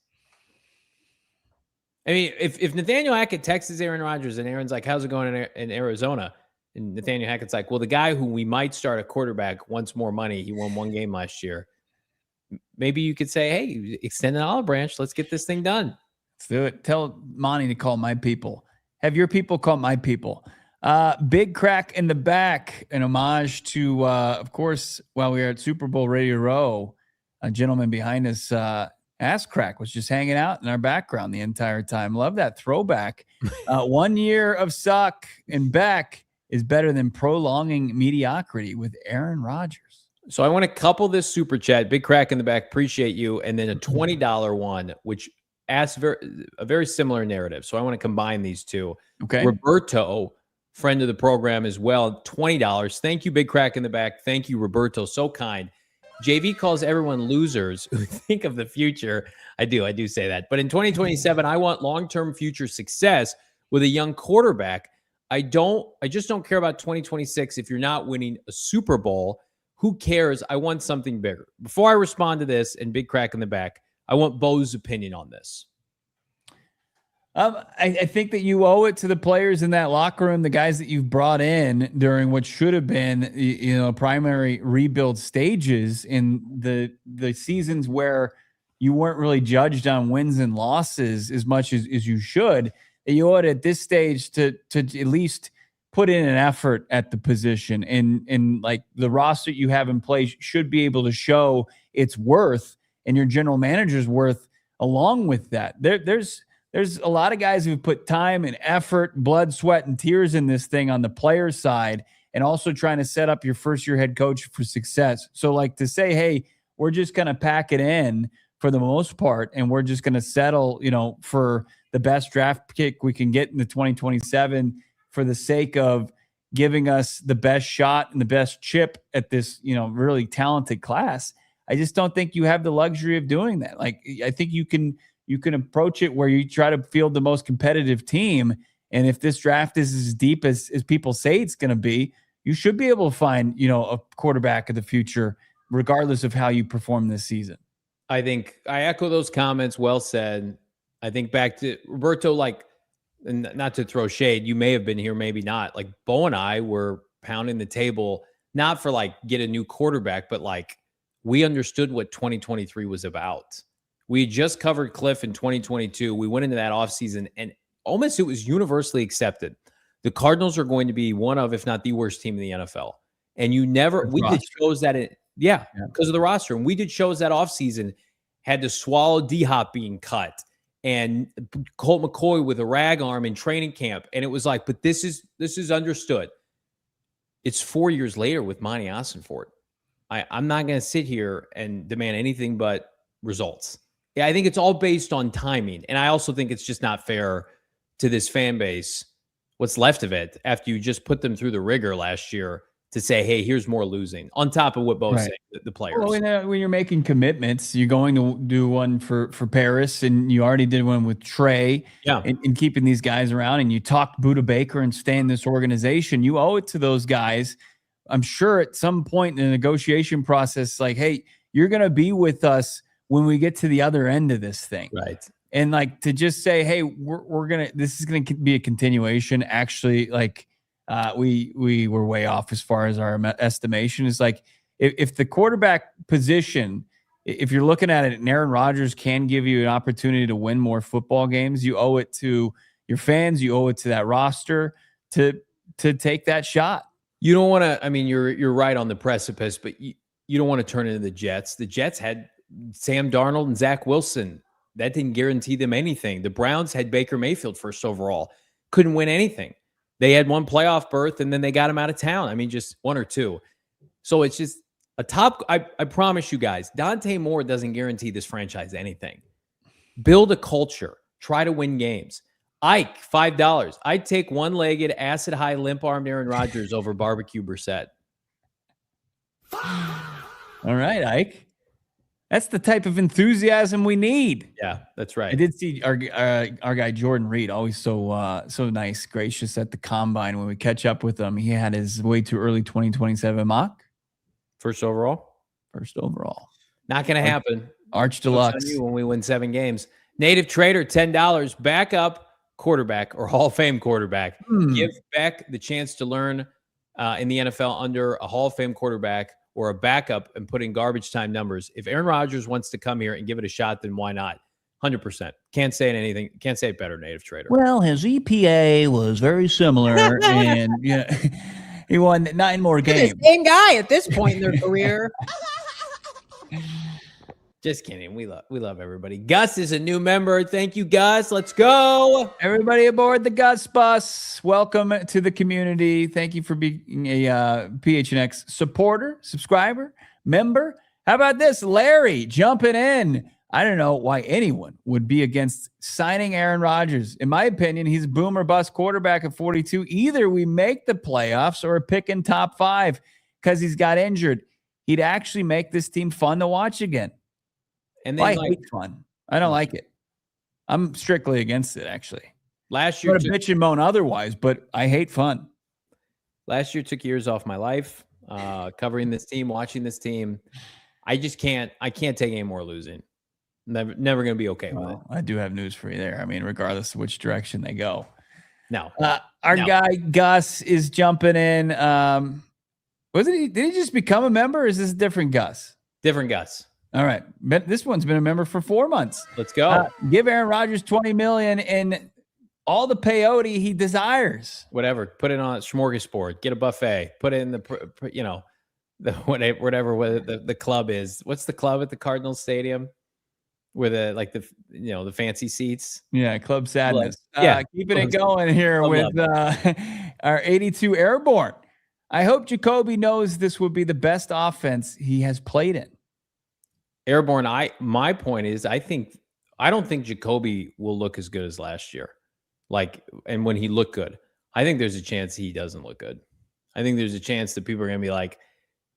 I mean, if Nathaniel Hackett texts Aaron Rodgers and Aaron's how's it going in Arizona? And Nathaniel Hackett's well, the guy who we might start a quarterback wants more money. He won one game last year. Maybe you could say, hey, extend an olive branch. Let's get this thing done. Let's do it. Tell Monty to call my people. Have your people call my people. Big crack in the back, an homage to, of course, while we were at Super Bowl Radio Row, a gentleman behind us, Ass Crack, was just hanging out in our background the entire time. Love that throwback. 1 year of suck and back is better than prolonging mediocrity with Aaron Rodgers. So I want to couple this super chat, Big Crack in the back, appreciate you, and then a $20 one, which asks a very similar narrative. So I want to combine these two. Okay. Roberto, friend of the program as well, $20. Thank you, Big Crack in the back. Thank you, Roberto. So kind. JV calls everyone losers who think of the future. I do say that. But in 2027, I want long-term future success with a young quarterback. I just don't care about 2026 if you're not winning a Super Bowl. Who cares? I want something bigger. Before I respond to this, and Big Crack in the back, I want Bo's opinion on this. I think that you owe it to the players in that locker room, the guys that you've brought in during what should have been, primary rebuild stages in the seasons where you weren't really judged on wins and losses as much as you should. You ought at this stage to at least put in an effort at the position, and like the roster you have in place should be able to show its worth and your general manager's worth along with that. There's a lot of guys who've put time and effort, blood, sweat, and tears in this thing on the player side, and also trying to set up your first year head coach for success. So like to say, hey, we're just going to pack it in for the most part, and we're just going to settle, for the best draft pick we can get in the 2027 for the sake of giving us the best shot and the best chip at this, really talented class. I just don't think you have the luxury of doing that. Like, I think you can approach it where you try to field the most competitive team. And if this draft is as deep as people say it's going to be, you should be able to find, a quarterback of the future, regardless of how you perform this season. I think I echo those comments. Well said. I think back to Roberto, and not to throw shade, you may have been here, maybe not. Like Bo and I were pounding the table, not for get a new quarterback, but we understood what 2023 was about. We just covered Cliff in 2022. We went into that offseason and almost it was universally accepted. The Cardinals are going to be one of, if not the worst team in the NFL. And we did shows that because of the roster. And we did shows that offseason had to swallow D-Hop being cut and Colt McCoy with a rag arm in training camp. And it was but this is understood. It's 4 years later with Monti Ossenfort. I'm not going to sit here and demand anything but results. Yeah, I think it's all based on timing. And I also think it's just not fair to this fan base, what's left of it, after you just put them through the rigor last year, to say, hey, here's more losing on top of what Bo's saying, the players. Well, when you're making commitments, you're going to do one for Paris, and you already did one with Trey, and keeping these guys around, and you talked Buda Baker and stay in this organization. You owe it to those guys. I'm sure at some point in the negotiation process, hey, you're going to be with us when we get to the other end of this thing. Right. And to just say, hey, this is going to be a continuation. Actually, we were way off as far as our estimation. Is if the quarterback position, if you're looking at it, and Aaron Rodgers can give you an opportunity to win more football games, you owe it to your fans, you owe it to that roster to take that shot. You don't want to, you're right on the precipice, but you don't want to turn into the Jets. The Jets had Sam Darnold and Zach Wilson. That didn't guarantee them anything. The Browns had Baker Mayfield first overall. Couldn't win anything. They had one playoff berth, and then they got him out of town. Just one or two. So it's just a top. I promise you guys, Dante Moore doesn't guarantee this franchise anything. Build a culture. Try to win games. Ike, $5. I'd take one-legged, acid-high, limp-armed Aaron Rodgers over barbecue Brissett. All right, Ike. That's the type of enthusiasm we need. Yeah, that's right. I did see our guy Jordan Reed, always so nice, gracious at the combine. When we catch up with him, he had his way too early 2027 mock. First overall. Not going to happen. Arch Deluxe. When we win 7 games. Native Trader, $10. Backup quarterback or Hall of Fame quarterback. Give Beck the chance to learn in the NFL under a Hall of Fame quarterback or a backup and put in garbage time numbers. If Aaron Rodgers wants to come here and give it a shot, then why not? 100%. Can't say it better, Native Trader. Well, his EPA was very similar, and he won 9 more games. The same guy at this point in their career. Just kidding. We love everybody. Gus is a new member. Thank you, Gus. Let's go. Everybody aboard the Gus bus. Welcome to the community. Thank you for being a PHNX supporter, subscriber, member. How about this? Larry jumping in. I don't know why anyone would be against signing Aaron Rodgers. In my opinion, he's a boom or bust quarterback at 42. Either we make the playoffs or pick in top 5 because he's got injured. He'd actually make this team fun to watch again. And I hate fun. I don't like it. I'm strictly against it, actually. Last year, bitch and moan otherwise, but I hate fun. Last year took years off my life, covering this team, watching this team. I just can't. I can't take any more losing. Never going to be okay with it. I do have news for you there. Regardless of which direction they go. No. Our guy Gus is jumping in. Wasn't he? Did he just become a member? Or is this a different Gus? Different Gus. All right. But this one's been a member for 4 months. Let's go. Give Aaron Rodgers $20 million and all the peyote he desires. Whatever. Put it on a smorgasbord. Get a buffet. Put it in the the club is. What's the club at the Cardinals Stadium? Where the fancy seats. Yeah, Club Sadness. Yeah, keeping it going here with our 82 Airborne. I hope Jacoby knows this would be the best offense he has played in. Airborne. My point is, I don't think Jacoby will look as good as last year. And when he looked good, I think there's a chance he doesn't look good. I think there's a chance that people are going to be like,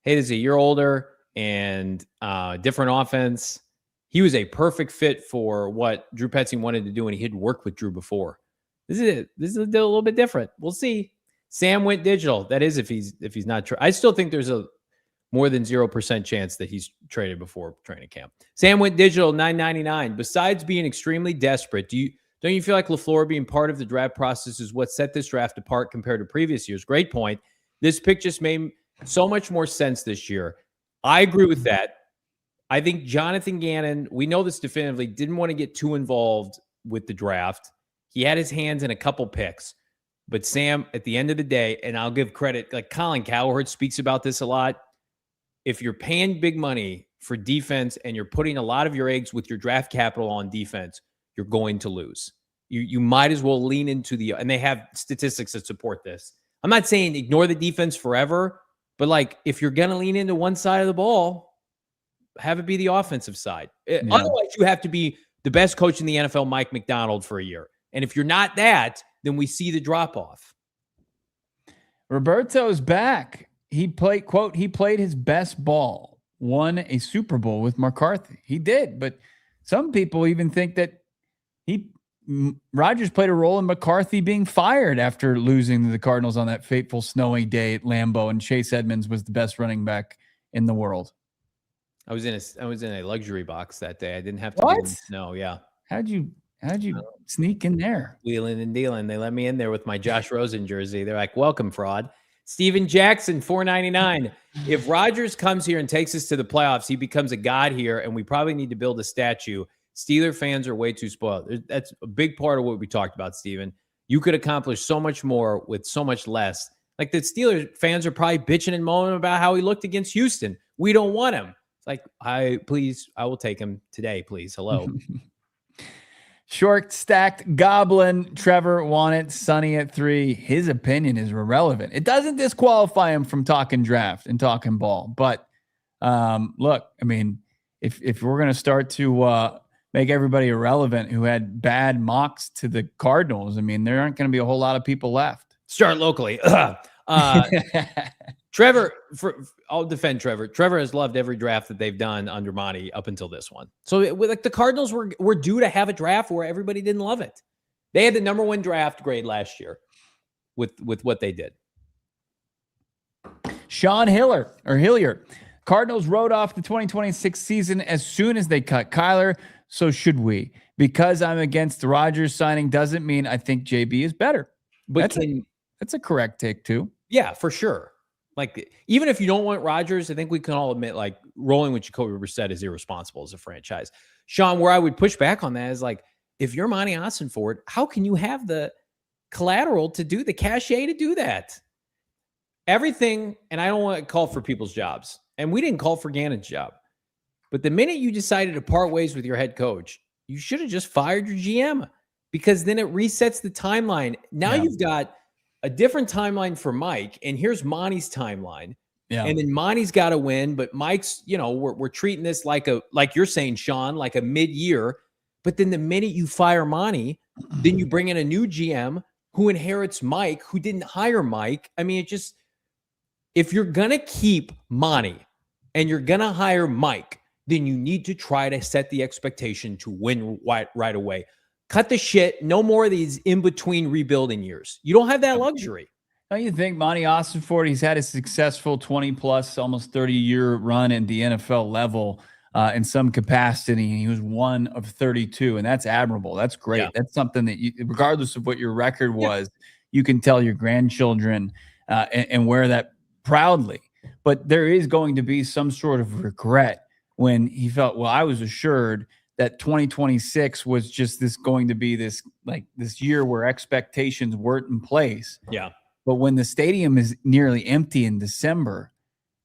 "Hey, this is a year older and different offense." He was a perfect fit for what Drew Petzing wanted to do, and he had worked with Drew before. This is a little bit different. We'll see. Sam went digital. That is if he's not. I still think there's a more than 0% chance that he's traded before training camp. Sam went digital, $9.99. Besides being extremely desperate, don't you feel like LaFluer being part of the draft process is what set this draft apart compared to previous years? Great point. This pick just made so much more sense this year. I agree with that. I think Jonathan Gannon, we know this definitively, didn't want to get too involved with the draft. He had his hands in a couple picks. But Sam, at the end of the day, and I'll give credit, like Colin Cowherd speaks about this a lot, if you're paying big money for defense and you're putting a lot of your eggs with your draft capital on defense, you're going to lose. You might as well lean into and they have statistics that support this. I'm not saying ignore the defense forever, but if you're going to lean into one side of the ball, have it be the offensive side. Yeah. Otherwise, you have to be the best coach in the NFL, Mike McDonald, for a year. And if you're not that, then we see the drop-off. Roberto's back. He played his best ball, won a Super Bowl with McCarthy. He did, but some people even think that Rodgers played a role in McCarthy being fired after losing to the Cardinals on that fateful snowy day at Lambeau, and Chase Edmonds was the best running back in the world. I was in a luxury box that day. I didn't have to. What? No, yeah. How'd you sneak in there? Wheeling and dealing. They let me in there with my Josh Rosen jersey. They're like, "Welcome, fraud." Steven Jackson, $4.99. If Rodgers comes here and takes us to the playoffs, he becomes a god here, and we probably need to build a statue. Steeler fans are way too spoiled. That's a big part of what we talked about, Steven. You could accomplish so much more with so much less. Like the Steelers fans are probably bitching and moaning about how he looked against Houston. We don't want him. It's like, I will take him today, please. Hello. Short stacked goblin. Trevor wanted Sonny at 3. His opinion is irrelevant. It doesn't disqualify him from talking draft and talking ball. But look, I mean, if we're going to start to make everybody irrelevant who had bad mocks to the Cardinals, I mean, there aren't going to be a whole lot of people left. Start locally. Trevor, I'll defend Trevor. Trevor has loved every draft that they've done under Monti up until this one. So the Cardinals were due to have a draft where everybody didn't love it. They had the number 1 draft grade last year with what they did. Sean Hillier. Cardinals wrote off the 2026 season as soon as they cut Kyler. So should we? Because I'm against the Rodgers signing doesn't mean I think JB is better. But that's a correct take too. Yeah, for sure. Like, even if you don't want Rodgers, I think we can all admit, rolling with Jacoby Brissett is irresponsible as a franchise. Sean, where I would push back on that is, if you're Monti Ossenfort, how can you have the collateral to do the cachet to do that? Everything, and I don't want to call for people's jobs, and we didn't call for Gannon's job, but the minute you decided to part ways with your head coach, you should have just fired your GM, because then it resets the timeline. Now you've got a different timeline for Mike, and here's Monty's timeline. Yeah. And then Monty's got to win, but Mike's, we're treating this like you're saying, Sean, like a mid-year. But then the minute you fire Monty, then you bring in a new GM who inherits Mike, who didn't hire Mike. I mean, if you're going to keep Monty and you're going to hire Mike, then you need to try to set the expectation to win right away. Cut the shit. No more of these in-between rebuilding years. You don't have that luxury. Don't you think Monti Ossenfort, he's had a successful 20-plus, almost 30-year run at the NFL level in some capacity, and he was 1 of 32, and that's admirable. That's great. Yeah. That's something that, regardless of what your record was, you can tell your grandchildren and wear that proudly. But there is going to be some sort of regret when he felt, well, I was assured that 2026 was just going to be this year where expectations weren't in place. Yeah. But when the stadium is nearly empty in December,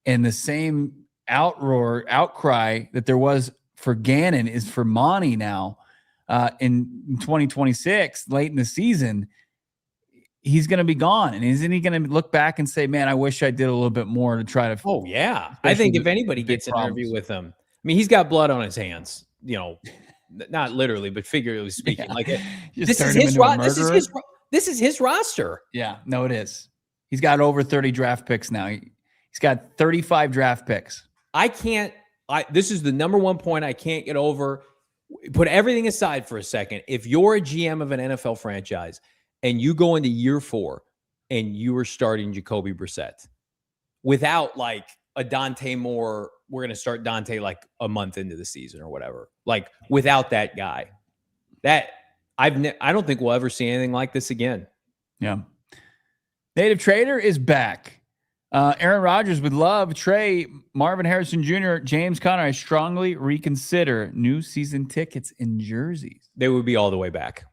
and the same outcry that there was for Gannon is for Monty now in 2026, late in the season, he's going to be gone. And isn't he going to look back and say, man, I wish I did a little bit more to try to. Oh, yeah. I think if anybody gets an interview with him, I mean, he's got blood on his hands, not literally, but figuratively speaking. Yeah. Like this is his roster. Yeah, no, it is. He's got over 30 draft picks now. He's got 35 draft picks. This is the number one point I can't get over. Put everything aside for a second. If you're a GM of an NFL franchise and you go into year 4 and you are starting Jacoby Brissett without like a Dante Moore, we're going to start Dante like a month into the season or whatever. Like without that guy, I don't think we'll ever see anything like this again. Yeah. Native Trader is back. Aaron Rodgers would love Trey, Marvin Harrison Jr., James Conner. I strongly reconsider new season tickets and jerseys. They would be all the way back.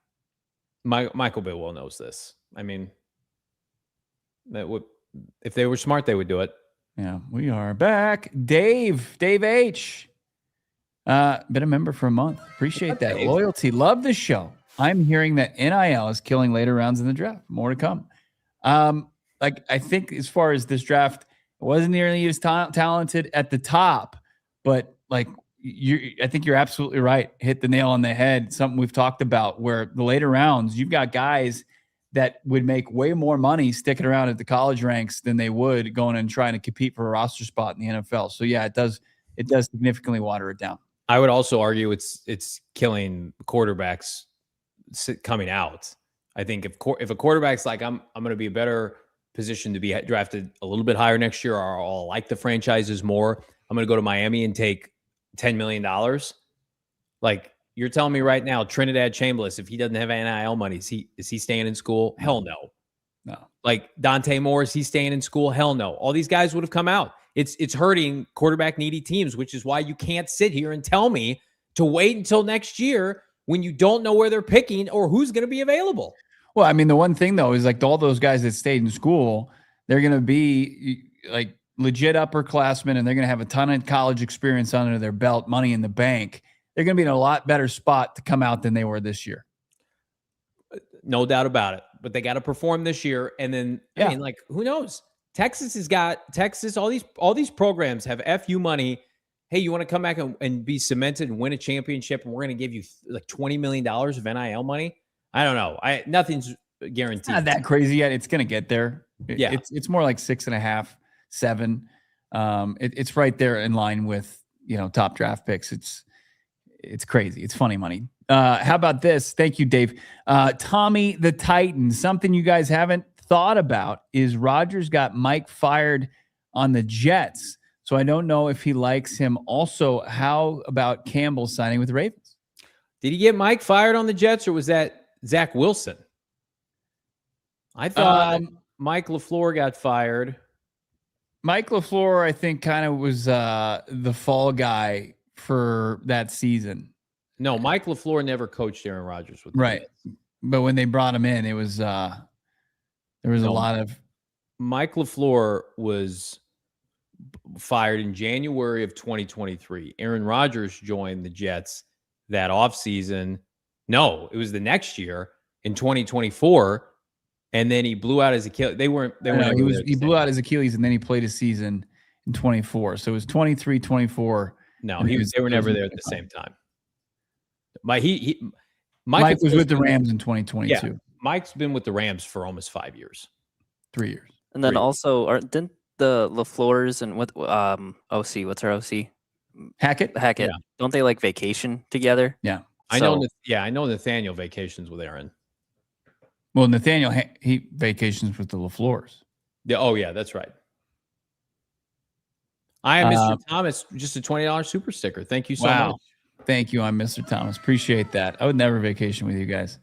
Michael Bidwill knows this. I mean, if they were smart, they would do it. Yeah, we are back. Dave H. Been a member for a month. Appreciate that. Dave. Loyalty. Love the show. I'm hearing that NIL is killing later rounds in the draft. More to come. I think as far as this draft, it wasn't nearly as talented at the top, but I think you're absolutely right. Hit the nail on the head. Something we've talked about where the later rounds, you've got guys that would make way more money sticking around at the college ranks than they would going and trying to compete for a roster spot in the NFL. So yeah, it does significantly water it down. I would also argue it's killing quarterbacks coming out. I think if a quarterback's like, I'm going to be a better position to be drafted a little bit higher next year, or I'll like the franchises more, I'm going to go to Miami and take $10 million. Like you're telling me right now, Trinidad Chambliss, if he doesn't have NIL money, is he staying in school? Hell no. No. Like Dante Moore, is he staying in school? Hell no. All these guys would have come out. It's hurting quarterback needy teams, which is why you can't sit here and tell me to wait until next year when you don't know where they're picking or who's going to be available. Well, I mean, the one thing though is like all those guys that stayed in school, they're going to be like legit upperclassmen, and they're going to have a ton of college experience under their belt, money in the bank. They're going to be in a lot better spot to come out than they were this year. No doubt about it. But they got to perform this year, and then I mean, like, who knows? Texas has got all these programs have FU money. Hey, you want to come back and be cemented and win a championship, and we're going to give you like $20 million of NIL money? I don't know. Nothing's guaranteed. It's not that crazy yet. It's going to get there. Yeah. It's more like 6.5, 7. It's right there in line with, top draft picks. It's crazy. It's funny money. How about this? Thank you, Dave. Tommy the Titan. Something you guys haven't thought about is Rodgers got Mike fired on the Jets. So I don't know if he likes him. Also, how about Campbell signing with the Ravens? Did he get Mike fired on the Jets, or was that Zach Wilson? I thought Mike LaFluer got fired. Mike LaFluer, I think, kind of was the fall guy for that season. No, Mike LaFluer never coached Aaron Rodgers with the right. Jets. But when they brought him in, it was there was a lot of. Mike LaFluer was fired in January of 2023. Aaron Rodgers joined the Jets that offseason. No, it was the next year in 2024, and then he blew out his Achilles. He blew out his Achilles, and then he played his season in 24. So it was 23, 24. No, they were never there at the same time. Mike was with the Rams in 2022. Yeah, Mike's been with the Rams for almost 5 years. 3 years. And then also, didn't the LaFleurs and what OC? What's our OC? Hackett. Yeah. Don't they like vacation together? Yeah. I know Nathaniel vacations with Aaron. Well, Nathaniel, he vacations with the LaFleurs. Yeah. Oh, yeah, that's right. I am Mr. Thomas, just a $20 super sticker. Thank you so much. Thank you. I'm Mr. Thomas. Appreciate that. I would never vacation with you guys.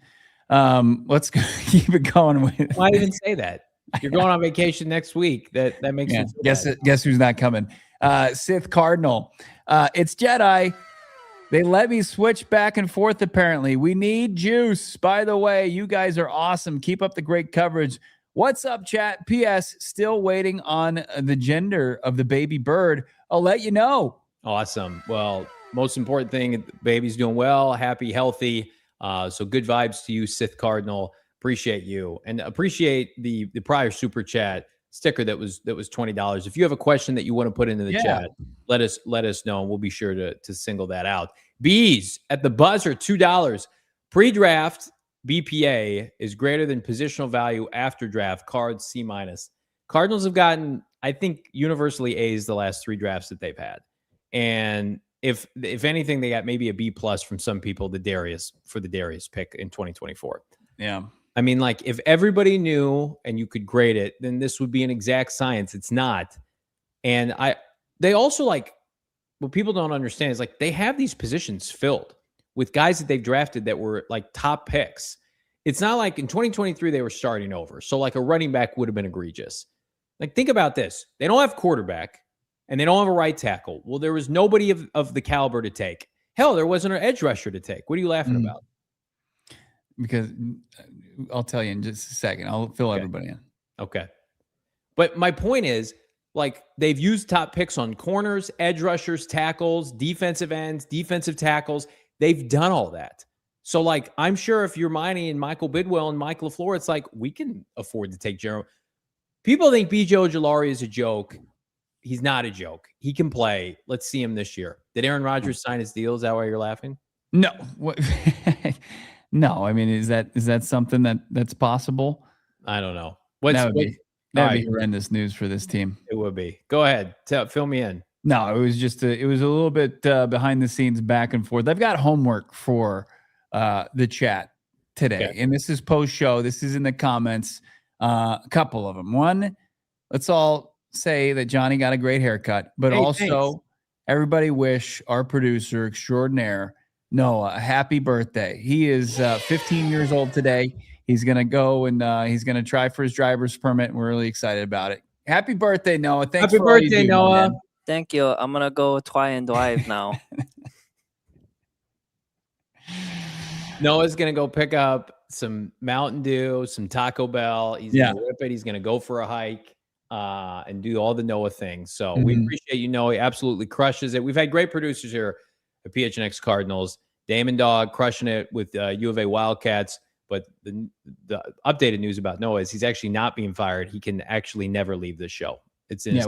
Let's keep it going. Why even say that? You're going on vacation next week. That makes sense. Guess who's not coming? Sith Cardinal. It's Jedi. They let me switch back and forth, apparently. We need juice. By the way, you guys are awesome. Keep up the great coverage. What's up, chat? P.S. Still waiting on the gender of the baby bird. I'll let you know. Awesome. Well, most important thing, the baby's doing well, happy, healthy. So good vibes to you, Sith Cardinal. Appreciate you. And appreciate the prior super chat sticker that was $20. If you have a question that you want to put into the chat, let us know, and we'll be sure to single that out. Bees at the buzzer, $2. Pre-draft BPA is greater than positional value after draft. Cards C-. Cardinals have gotten, I think, universally A's the last 3 drafts that they've had. And if anything, they got maybe a B+ from some people, the Darius pick in 2024. Yeah. I mean, like, if everybody knew and you could grade it, then this would be an exact science. It's not. And they also, like, what people don't understand is, like, they have these positions filled with guys that they've drafted that were, like, top picks. It's not like in 2023 they were starting over. So, like, a running back would have been egregious. Like, think about this. They don't have quarterback and they don't have a right tackle. Well, there was nobody of the caliber to take. Hell, there wasn't an edge rusher to take. What are you laughing about? Because I'll tell you in just a second. I'll fill everybody in. Okay. But my point is, like, they've used top picks on corners, edge rushers, tackles, defensive ends, defensive tackles. They've done all that. So, like, I'm sure if you're Miney and Michael Bidwill and Mike LaFluer, it's like, we can afford to take Jeremy. People think B.J. Ojulari is a joke. He's not a joke. He can play. Let's see him this year. Did Aaron Rodgers sign his deal? Is that why you're laughing? No. What? No, I mean, is that something that's possible? I don't know. That'd be horrendous news for this team. It would be. Go ahead. Fill me in. No, it was just it was a little bit behind the scenes, back and forth. I've got homework for the chat today, and this is post show. This is in the comments. A couple of them. One, let's all say that Johnny got a great haircut, but also everybody wish our producer extraordinaire Noah a happy birthday. He is 15 years old today. He's going to go and he's going to try for his driver's permit. And we're really excited about it. Happy birthday, Noah. Thanks happy for all you birthday, do, Noah. man. Thank you. I'm going to go try and drive now. Noah's going to go pick up some Mountain Dew, some Taco Bell. He's going to whip it. He's going to go for a hike and do all the Noah things. So we appreciate you, Noah. He absolutely crushes it. We've had great producers here at PHNX Cardinals. Damon Dog crushing it with U of A Wildcats. But the updated news about Noah is he's actually not being fired. He can actually never leave the show. It's in we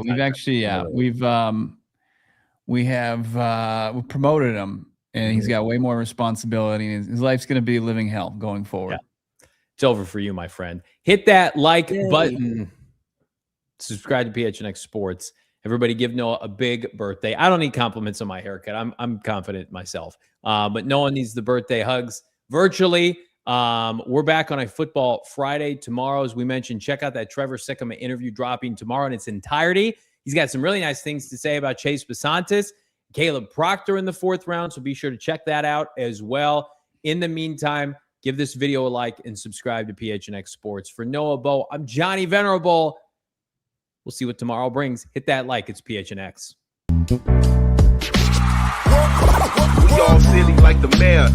promoted him, and he's got way more responsibility. And his life's going to be living hell going forward. Yeah. It's over for you, my friend. Hit that like button. Subscribe to PHNX Sports. Everybody give Noah a big birthday. I don't need compliments on my haircut. I'm confident myself. But Noah needs the birthday hugs virtually. We're back on a Football Friday tomorrow. As we mentioned, check out that Trevor Sikkema interview dropping tomorrow in its entirety. He's got some really nice things to say about Chase Bisontis, Caleb Proctor in the 4th round. So be sure to check that out as well. In the meantime, give this video a like and subscribe to PHNX Sports. For Noah Bo, I'm Johnny Venerable. We'll see what tomorrow brings. Hit that like. It's PHNX. We all silly like the mayor.